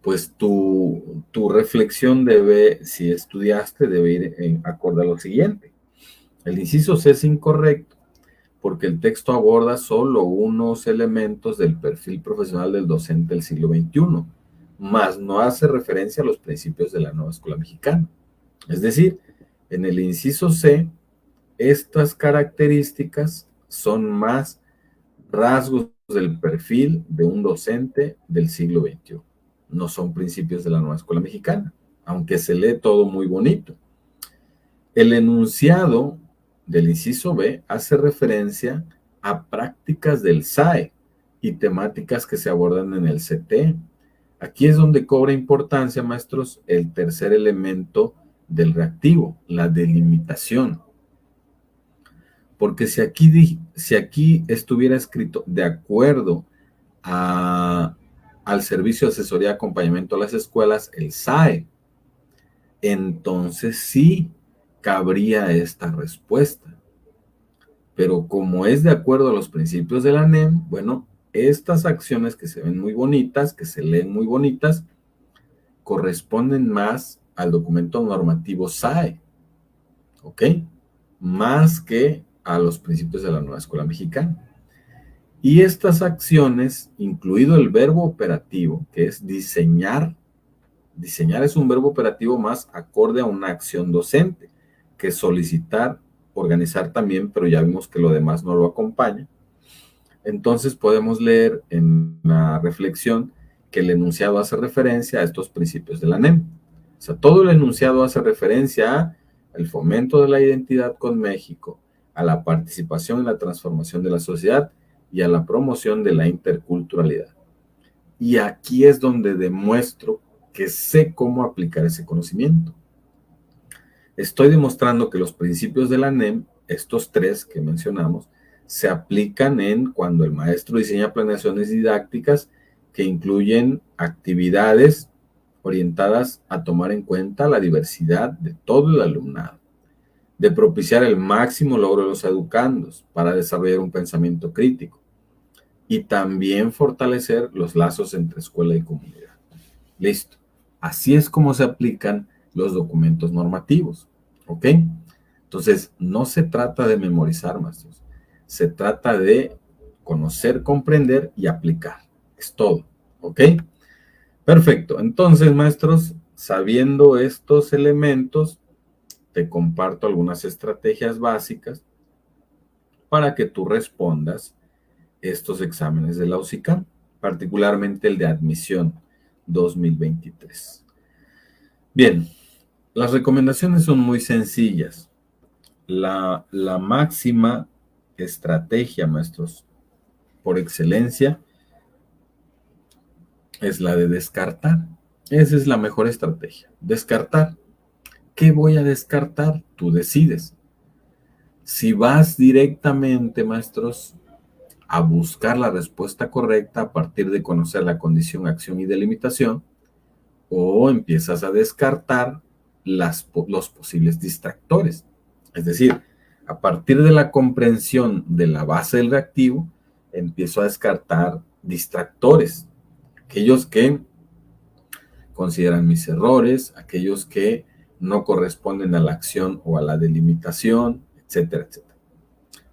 pues tu reflexión debe, si estudiaste, debe ir en acorde a lo siguiente. El inciso C es incorrecto porque el texto aborda solo unos elementos del perfil profesional del docente del siglo XXI, mas no hace referencia a los principios de la nueva escuela mexicana. Es decir, en el inciso C, estas características son más rasgos del perfil de un docente del siglo XXI. No son principios de la nueva escuela mexicana, aunque se lee todo muy bonito. El enunciado del inciso B hace referencia a prácticas del SAE y temáticas que se abordan en el CT. Aquí es donde cobra importancia, maestros, el tercer elemento del reactivo, la delimitación. Porque si aquí estuviera escrito de acuerdo al servicio de asesoría y acompañamiento a las escuelas, el SAE, entonces sí cabría esta respuesta. Pero como es de acuerdo a los principios de la NEM, bueno, estas acciones que se ven muy bonitas, que se leen muy bonitas, corresponden más al documento normativo SAE, ¿ok? Más que a los principios de la nueva escuela mexicana. Y estas acciones, incluido el verbo operativo, que es diseñar es un verbo operativo más acorde a una acción docente, que solicitar, organizar también, pero ya vimos que lo demás no lo acompaña. Entonces podemos leer en la reflexión que el enunciado hace referencia a estos principios de la NEM. O sea, todo el enunciado hace referencia al fomento de la identidad con México, a la participación en la transformación de la sociedad y a la promoción de la interculturalidad. Y aquí es donde demuestro que sé cómo aplicar ese conocimiento. Estoy demostrando que los principios de la NEM, estos tres que mencionamos, se aplican en cuando el maestro diseña planeaciones didácticas que incluyen actividades orientadas a tomar en cuenta la diversidad de todo el alumnado, de propiciar el máximo logro de los educandos para desarrollar un pensamiento crítico y también fortalecer los lazos entre escuela y comunidad. Listo. Así es como se aplican los documentos normativos. ¿Ok? Entonces, no se trata de memorizar, maestros. Se trata de conocer, comprender y aplicar. Es todo. ¿Ok? Perfecto. Entonces, maestros, sabiendo estos elementos, te comparto algunas estrategias básicas para que tú respondas estos exámenes de la UCICAM, particularmente el de admisión 2023. Bien, las recomendaciones son muy sencillas. La máxima estrategia, maestros, por excelencia, es la de descartar. Esa es la mejor estrategia. Descartar. ¿Qué voy a descartar? Tú decides. Si vas directamente, maestros, a buscar la respuesta correcta a partir de conocer la condición, acción y delimitación, o empiezas a descartar los posibles distractores. Es decir, a partir de la comprensión de la base del reactivo, empiezo a descartar distractores, aquellos que consideran mis errores, aquellos que no corresponden a la acción o a la delimitación, etcétera, etcétera.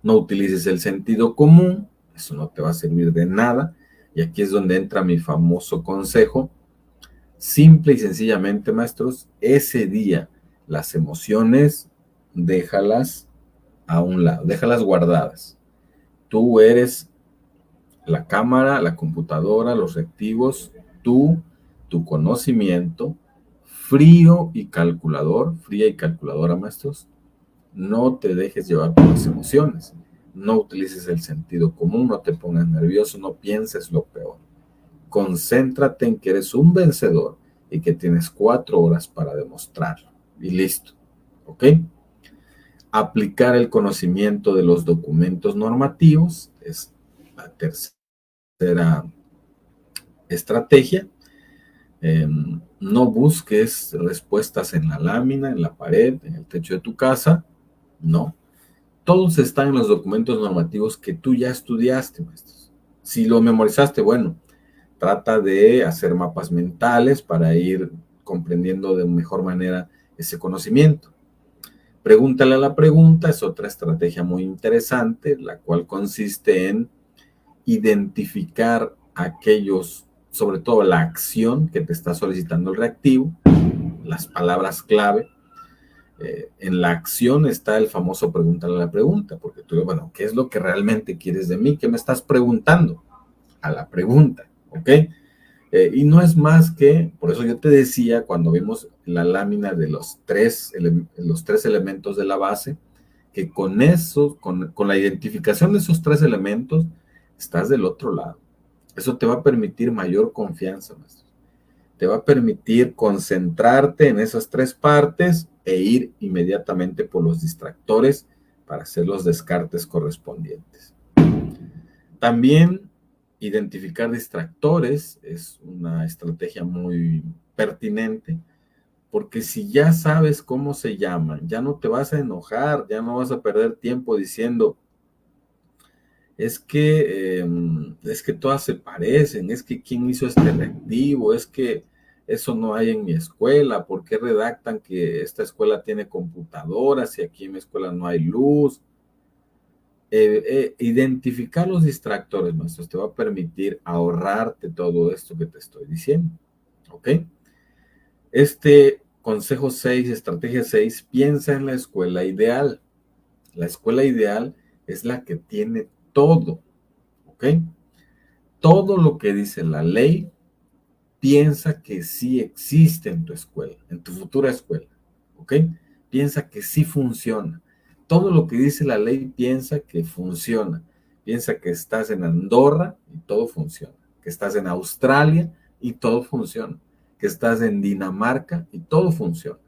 No utilices el sentido común, eso no te va a servir de nada. Y aquí es donde entra mi famoso consejo. Simple y sencillamente, maestros, ese día las emociones déjalas a un lado, déjalas guardadas. Tú eres la cámara, la computadora, los reactivos, tu conocimiento, fría y calculadora, maestros. No te dejes llevar por las emociones. No utilices el sentido común, no te pongas nervioso, no pienses lo peor. Concéntrate en que eres un vencedor y que tienes 4 horas para demostrarlo. Y listo. ¿Ok? Aplicar el conocimiento de los documentos normativos es la tercera estrategia. No busques respuestas en la lámina, en la pared, en el techo de tu casa. No. Todos están en los documentos normativos que tú ya estudiaste, maestros. Si lo memorizaste, bueno, trata de hacer mapas mentales para ir comprendiendo de mejor manera ese conocimiento. Pregúntale a la pregunta es otra estrategia muy interesante, la cual consiste en identificar aquellos, sobre todo la acción que te está solicitando el reactivo, las palabras clave. En la acción está el famoso pregúntale a la pregunta, porque tú, bueno, ¿qué es lo que realmente quieres de mí? ¿Qué me estás preguntando? A la pregunta, ¿ok? Y no es más que, por eso yo te decía, cuando vimos la lámina de los tres elementos de la base, que con eso, con la identificación de esos 3 elementos, estás del otro lado. Eso te va a permitir mayor confianza, maestro. Te va a permitir concentrarte en esas 3 partes e ir inmediatamente por los distractores para hacer los descartes correspondientes. También identificar distractores es una estrategia muy pertinente, porque si ya sabes cómo se llaman, ya no te vas a enojar, ya no vas a perder tiempo diciendo, es que todas se parecen, es que quién hizo este reactivo, es que eso no hay en mi escuela, ¿por qué redactan que esta escuela tiene computadoras y aquí en mi escuela no hay luz? Identificar los distractores, maestros, te va a permitir ahorrarte todo esto que te estoy diciendo, ¿ok? Este consejo 6, estrategia 6, piensa en la escuela ideal. La escuela ideal es la que tiene todo, ¿ok? Todo lo que dice la ley, piensa que sí existe en tu escuela, en tu futura escuela, ¿ok? Piensa que sí funciona. Todo lo que dice la ley piensa que funciona. Piensa que estás en Andorra y todo funciona. Que estás en Australia y todo funciona. Que estás en Dinamarca y todo funciona.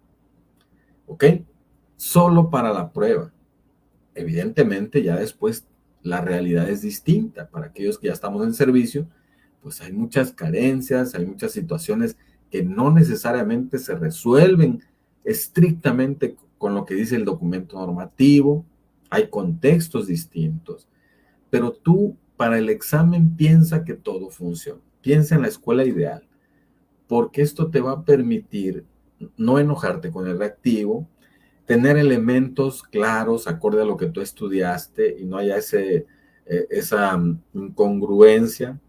¿Ok? Solo para la prueba. Evidentemente, ya después la realidad es distinta. Para aquellos que ya estamos en servicio, pues hay muchas carencias, hay muchas situaciones que no necesariamente se resuelven estrictamente con lo que dice el documento normativo. Hay contextos distintos. Pero tú, para el examen, piensa que todo funciona. Piensa en la escuela ideal, porque esto te va a permitir no enojarte con el reactivo, tener elementos claros acorde a lo que tú estudiaste y no haya esa incongruencia,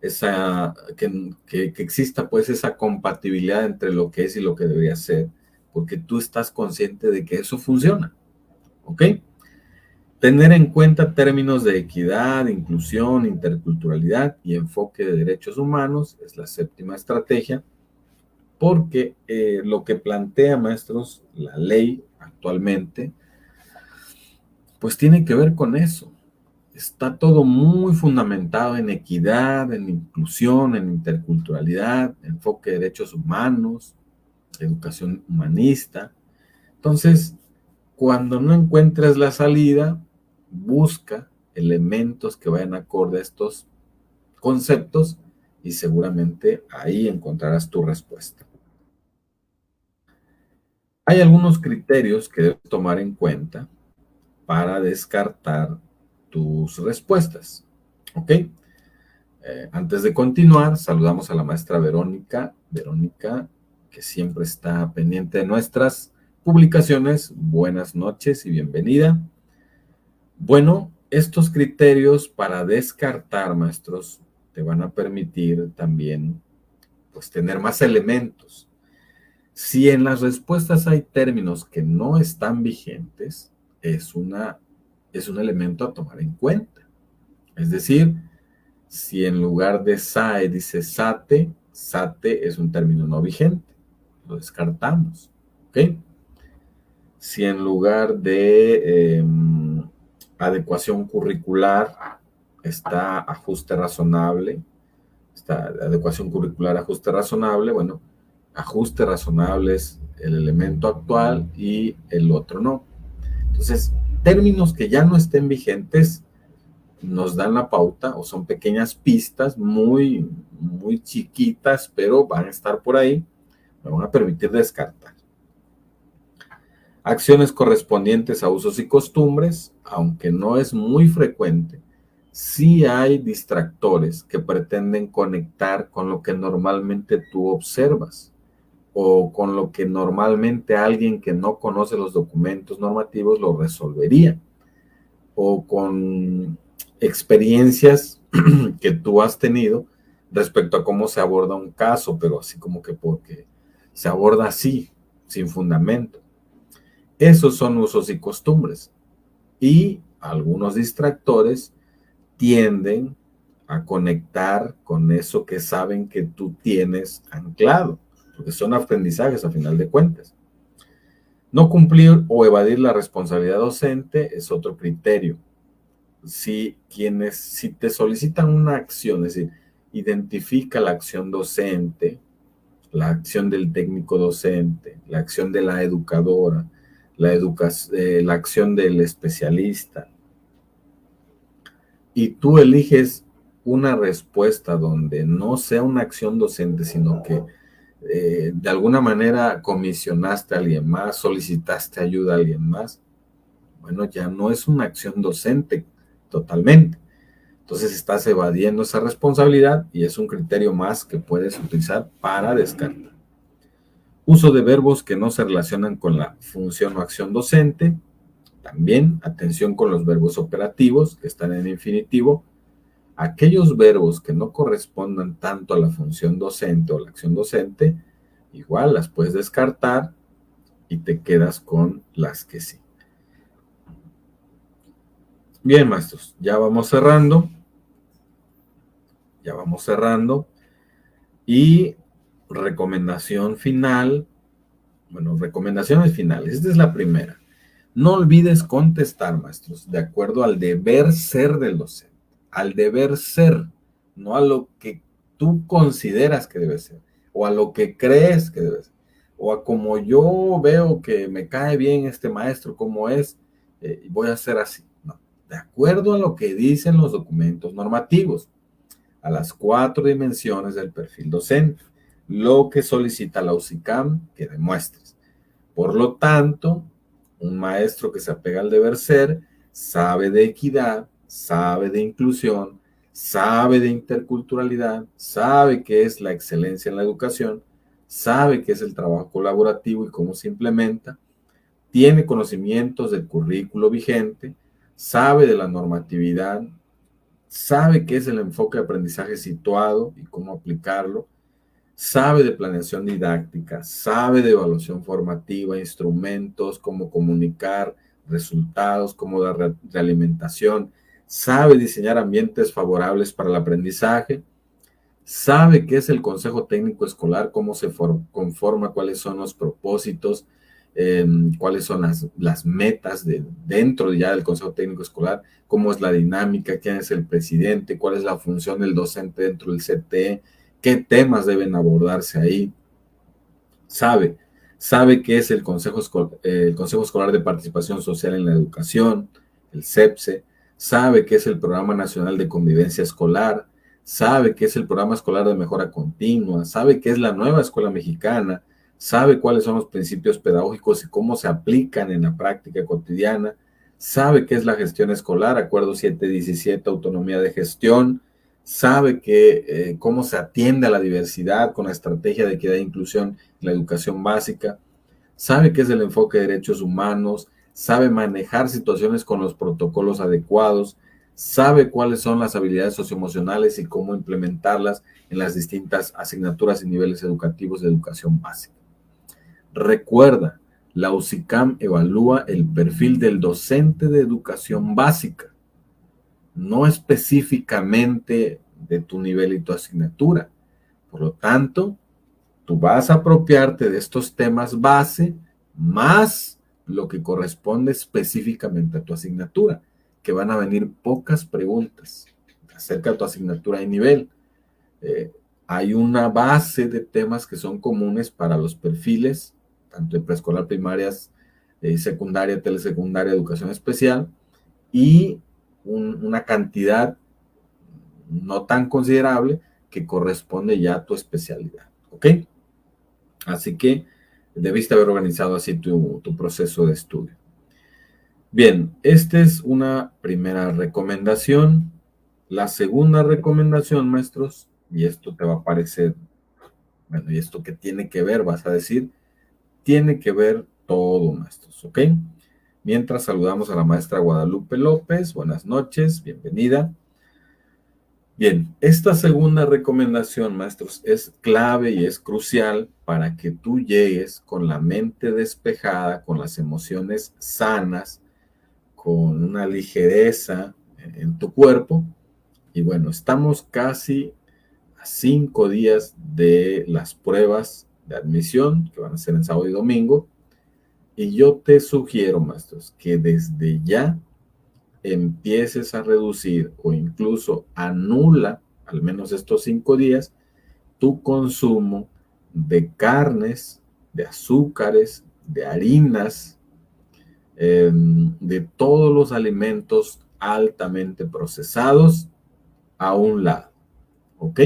que exista pues esa compatibilidad entre lo que es y lo que debería ser, porque tú estás consciente de que eso funciona, ¿ok? Tener en cuenta términos de equidad, inclusión, interculturalidad y enfoque de derechos humanos es la séptima estrategia, porque lo que plantea, maestros, la ley actualmente, pues tiene que ver con eso. Está todo muy fundamentado en equidad, en inclusión, en interculturalidad, enfoque de derechos humanos, educación humanista. Entonces, cuando no encuentres la salida, busca elementos que vayan acorde a estos conceptos y seguramente ahí encontrarás tu respuesta. Hay algunos criterios que debes tomar en cuenta para descartar tus respuestas. ¿Ok? Antes de continuar, saludamos a la maestra Verónica. Verónica, que siempre está pendiente de nuestras publicaciones. Buenas noches y bienvenida. Bueno, estos criterios para descartar, maestros, te van a permitir también pues, tener más elementos. Si en las respuestas hay términos que no están vigentes, es un elemento a tomar en cuenta. Es decir, si en lugar de SAE dice SATE, SATE es un término no vigente, lo descartamos. ¿Ok? Si en lugar de adecuación curricular está ajuste razonable, está adecuación curricular, ajuste razonable, bueno, ajuste razonable es el elemento actual y el otro no. Entonces, términos que ya no estén vigentes nos dan la pauta o son pequeñas pistas muy, muy chiquitas, pero van a estar por ahí, me van a permitir descartar. Acciones correspondientes a usos y costumbres, aunque no es muy frecuente, sí hay distractores que pretenden conectar con lo que normalmente tú observas o con lo que normalmente alguien que no conoce los documentos normativos lo resolvería, o con experiencias que tú has tenido respecto a cómo se aborda un caso, pero así como que porque se aborda así, sin fundamento. Esos son usos y costumbres. Y algunos distractores tienden a conectar con eso que saben que tú tienes anclado, porque son aprendizajes a final de cuentas. No cumplir o evadir la responsabilidad docente es otro criterio. Si te solicitan una acción, es decir, identifica la acción docente, la acción del técnico docente, la acción de la educadora, la acción del especialista, y tú eliges una respuesta donde no sea una acción docente, sino que de alguna manera comisionaste a alguien más, solicitaste ayuda a alguien más, bueno, ya no es una acción docente totalmente. Entonces estás evadiendo esa responsabilidad y es un criterio más que puedes utilizar para descartar. Uso de verbos que no se relacionan con la función o acción docente. También atención con los verbos operativos que están en infinitivo. Aquellos verbos que no correspondan tanto a la función docente o la acción docente, igual las puedes descartar y te quedas con las que sí. Bien, maestros, ya vamos cerrando. Y recomendación final, bueno, recomendaciones finales. Esta es la primera. No olvides contestar, maestros, de acuerdo al deber ser del docente, al deber ser, no a lo que tú consideras que debe ser, o a lo que crees que debe ser, o a como yo veo que me cae bien este maestro, como es, y voy a hacer así. No, de acuerdo a lo que dicen los documentos normativos, a las 4 dimensiones del perfil docente, lo que solicita la UCICAM que demuestres. Por lo tanto, un maestro que se apega al deber ser sabe de equidad, sabe de inclusión, sabe de interculturalidad, sabe qué es la excelencia en la educación, sabe qué es el trabajo colaborativo y cómo se implementa, tiene conocimientos del currículo vigente, sabe de la normatividad, sabe qué es el enfoque de aprendizaje situado y cómo aplicarlo, sabe de planeación didáctica, sabe de evaluación formativa, instrumentos, cómo comunicar resultados, cómo dar realimentación, sabe diseñar ambientes favorables para el aprendizaje, sabe qué es el consejo técnico escolar, cómo se conforma, cuáles son los propósitos, cuáles son las metas dentro ya del consejo técnico escolar, cómo es la dinámica, quién es el presidente, cuál es la función del docente dentro del CTE, qué temas deben abordarse ahí. Sabe qué es el Consejo Escolar de Participación Social en la Educación, el CEPSE, sabe qué es el Programa Nacional de Convivencia Escolar, sabe qué es el Programa Escolar de Mejora Continua, sabe qué es la Nueva Escuela Mexicana, sabe cuáles son los principios pedagógicos y cómo se aplican en la práctica cotidiana, sabe qué es la gestión escolar, Acuerdo 717, autonomía de gestión, sabe cómo se atiende a la diversidad con la estrategia de equidad e inclusión en la educación básica, sabe qué es el enfoque de derechos humanos, sabe manejar situaciones con los protocolos adecuados, sabe cuáles son las habilidades socioemocionales y cómo implementarlas en las distintas asignaturas y niveles educativos de educación básica. Recuerda, la UCICAM evalúa el perfil del docente de educación básica, no específicamente de tu nivel y tu asignatura. Por lo tanto, tú vas a apropiarte de estos temas base más lo que corresponde específicamente a tu asignatura, que van a venir pocas preguntas acerca de tu asignatura y nivel. Hay una base de temas que son comunes para los perfiles, tanto de preescolar, primarias, secundaria, telesecundaria, educación especial, y una cantidad no tan considerable que corresponde ya a tu especialidad, ¿ok? Así que debiste haber organizado así tu proceso de estudio. Bien, esta es una primera recomendación. La segunda recomendación, maestros, y esto te va a parecer, bueno, ¿y esto qué tiene que ver? Vas a decir, tiene que ver todo, maestros, ¿ok? Mientras saludamos a la maestra Guadalupe López, buenas noches, bienvenida. Bien, esta segunda recomendación, maestros, es clave y es crucial para que tú llegues con la mente despejada, con las emociones sanas, con una ligereza en tu cuerpo. Y bueno, estamos casi a 5 días de las pruebas de admisión, que van a ser en sábado y domingo. Y yo te sugiero, maestros, que desde ya empieces a reducir o incluso anula, al menos estos 5 días, tu consumo de carnes, de azúcares, de harinas, de todos los alimentos altamente procesados a un lado, ¿ok?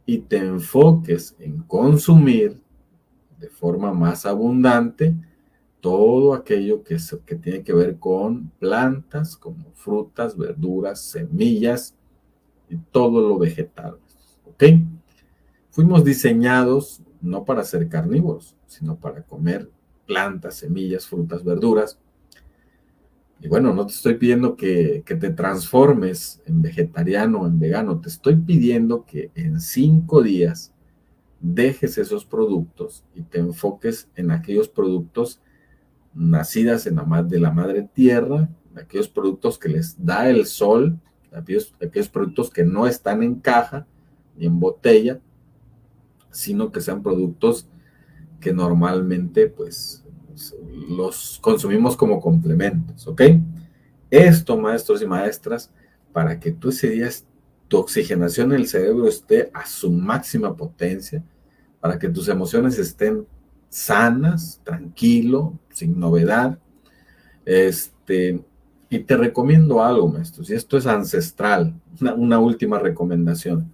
Y te enfoques en consumir de forma más abundante todo aquello que tiene que ver con plantas, como frutas, verduras, semillas y todo lo vegetal, ¿ok? Fuimos diseñados no para ser carnívoros, sino para comer plantas, semillas, frutas, verduras. Y bueno, no te estoy pidiendo que te transformes en vegetariano o en vegano, te estoy pidiendo que en 5 días dejes esos productos y te enfoques en aquellos productos nacidas de la madre tierra, aquellos productos que les da el sol, aquellos productos que no están en caja ni en botella, sino que sean productos que normalmente pues los consumimos como complementos, ¿ok? Esto, maestros y maestras, para que tú ese día tu oxigenación en el cerebro esté a su máxima potencia, para que tus emociones estén sanas, tranquilo, sin novedad. Y te recomiendo algo, maestros, y esto es ancestral, una última recomendación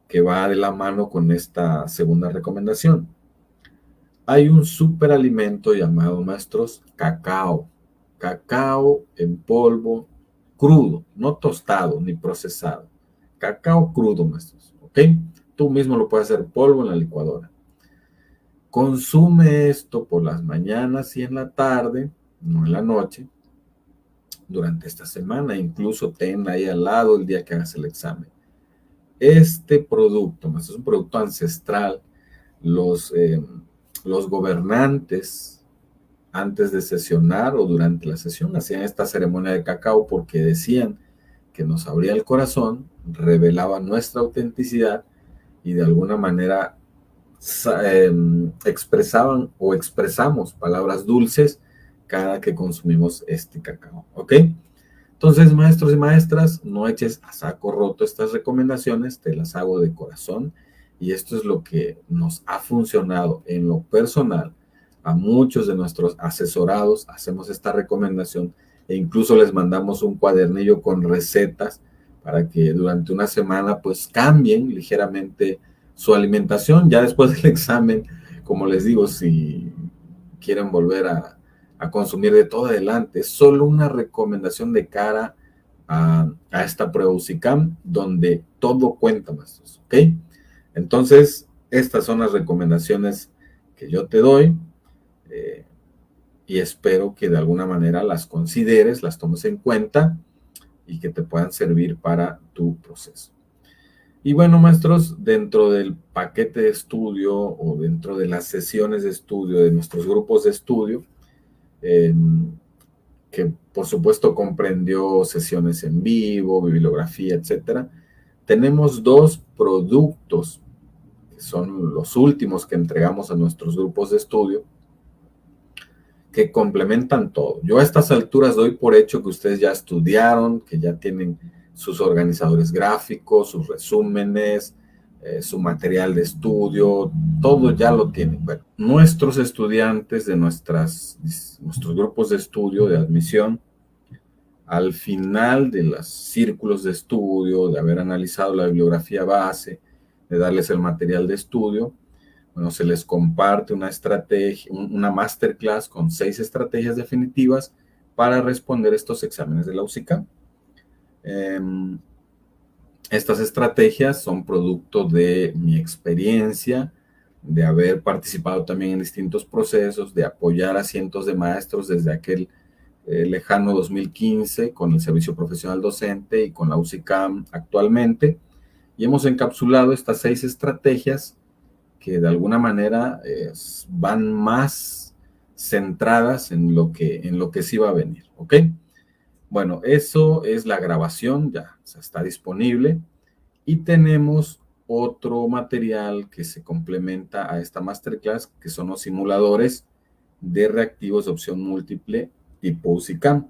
que va de la mano con esta segunda recomendación. Hay un superalimento llamado, maestros, cacao. Cacao en polvo crudo, no tostado ni procesado. Cacao crudo, maestros, ¿ok? Tú mismo lo puedes hacer polvo en la licuadora. Consume esto por las mañanas y en la tarde, no en la noche, durante esta semana. Incluso ten ahí al lado el día que hagas el examen. Este producto, maestros, es un producto ancestral. Los gobernantes, antes de sesionar o durante la sesión, hacían esta ceremonia de cacao porque decían que nos abría el corazón, revelaba nuestra autenticidad y de alguna manera expresaban o expresamos palabras dulces cada que consumimos este cacao, ¿ok? Entonces, maestros y maestras, no eches a saco roto estas recomendaciones, te las hago de corazón y esto es lo que nos ha funcionado en lo personal. A muchos de nuestros asesorados hacemos esta recomendación e incluso les mandamos un cuadernillo con recetas para que durante una semana pues cambien ligeramente su alimentación. Ya después del examen, como les digo, si quieren volver a consumir de todo adelante, es solo una recomendación de cara a esta prueba UCICAM donde todo cuenta, maestros, ¿ok? Entonces, estas son las recomendaciones que yo te doy y espero que de alguna manera las consideres, las tomes en cuenta y que te puedan servir para tu proceso. Y bueno, maestros, dentro del paquete de estudio o dentro de las sesiones de estudio de nuestros grupos de estudio, que por supuesto comprendió sesiones en vivo, bibliografía, etcétera, tenemos dos productos que son los últimos que entregamos a nuestros grupos de estudio que complementan todo. Yo a estas alturas doy por hecho que ustedes ya estudiaron, que ya tienen sus organizadores gráficos, sus resúmenes, su material de estudio, todo ya lo tienen. Bueno, nuestros estudiantes de nuestros grupos de estudio de admisión, al final de los círculos de estudio, de haber analizado la bibliografía base, de darles el material de estudio, bueno, se les comparte una estrategia, una masterclass con 6 estrategias definitivas para responder estos exámenes de la UCICAM. Estas estrategias son producto de mi experiencia, de haber participado también en distintos procesos, de apoyar a cientos de maestros desde aquel lejano 2015 con el servicio profesional docente y con la UCICAM actualmente. Y hemos encapsulado estas 6 estrategias que de alguna manera van más centradas en lo que sí va a venir, ¿ok? Bueno, eso es la grabación, ya está disponible. Y tenemos otro material que se complementa a esta masterclass, que son los simuladores de reactivos de opción múltiple tipo UCICAM.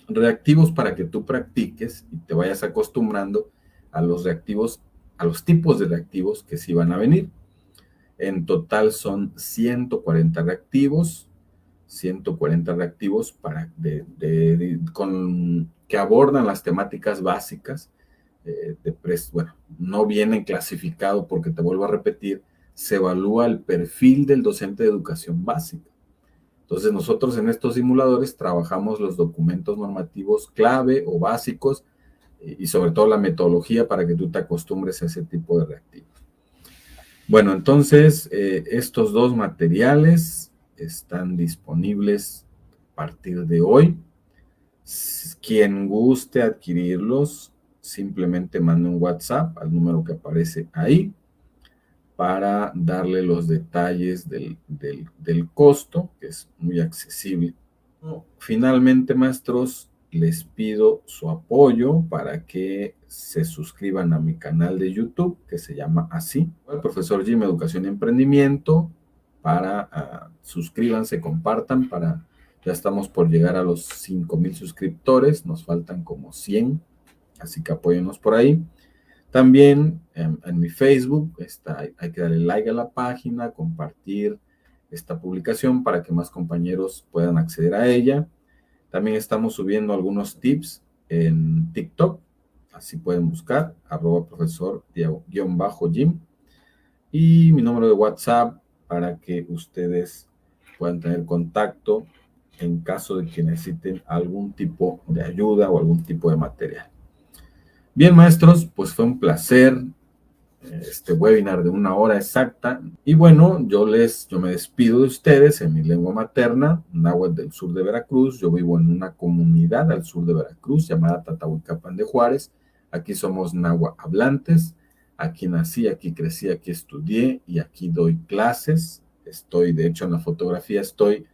Reactivos para que tú practiques y te vayas acostumbrando a los reactivos, a los tipos de reactivos que sí van a venir. En total son 140 reactivos, que abordan las temáticas básicas. Bueno, no vienen clasificados porque, te vuelvo a repetir, se evalúa el perfil del docente de educación básica. Entonces, nosotros en estos simuladores trabajamos los documentos normativos clave o básicos y sobre todo la metodología para que tú te acostumbres a ese tipo de reactivos. Bueno, entonces, estos dos materiales están disponibles a partir de hoy. Quien guste adquirirlos, simplemente mande un WhatsApp al número que aparece ahí para darle los detalles del costo, que es muy accesible. Finalmente, maestros, les pido su apoyo para que se suscriban a mi canal de YouTube, que se llama así, el Profesor Jim Educación y Emprendimiento, para suscríbanse, compartan, ya estamos por llegar a los 5,000 suscriptores, nos faltan como 100, así que apóyennos por ahí. También en mi Facebook hay que darle like a la página, compartir esta publicación para que más compañeros puedan acceder a ella. También estamos subiendo algunos tips en TikTok, así pueden buscar, @profesor_Jim. Y mi número de WhatsApp para que ustedes puedan tener contacto en caso de que necesiten algún tipo de ayuda o algún tipo de material. Bien, maestros, pues fue un placer este webinar de 1 hora exacta. Y bueno, yo me despido de ustedes en mi lengua materna, náhuatl del sur de Veracruz. Yo vivo en una comunidad al sur de Veracruz llamada Tatahuicapan de Juárez. Aquí somos náhuatl hablantes. Aquí nací, aquí crecí, aquí estudié y aquí doy clases. De hecho, en la fotografía estoy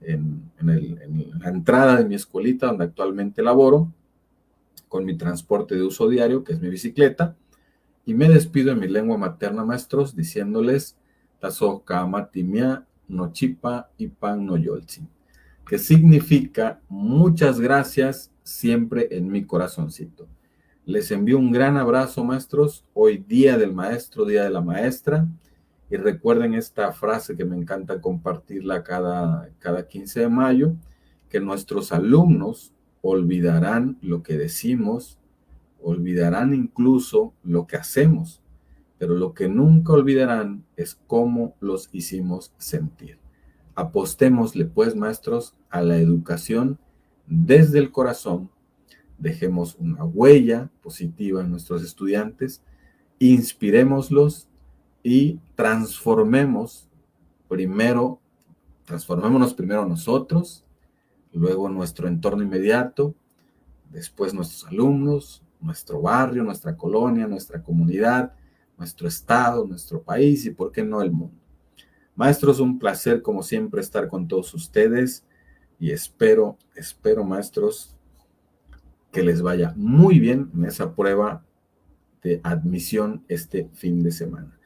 en la entrada de mi escuelita donde actualmente laboro, con mi transporte de uso diario, que es mi bicicleta. Y me despido en mi lengua materna, maestros, diciéndoles Tazoca matimia no chipa y pan no yoltzin, que significa muchas gracias siempre en mi corazoncito. Les envío un gran abrazo, maestros. Hoy día del maestro, día de la maestra. Y recuerden esta frase que me encanta compartirla cada 15 de mayo, que nuestros alumnos olvidarán lo que decimos, olvidarán incluso lo que hacemos, pero lo que nunca olvidarán es cómo los hicimos sentir. Apostémosle, pues, maestros, a la educación desde el corazón. Dejemos una huella positiva en nuestros estudiantes, inspirémoslos y transformémonos primero nosotros, luego nuestro entorno inmediato, después nuestros alumnos, nuestro barrio, nuestra colonia, nuestra comunidad, nuestro estado, nuestro país y, por qué no, el mundo. Maestros, un placer como siempre estar con todos ustedes y espero, maestros, que les vaya muy bien en esa prueba de admisión este fin de semana.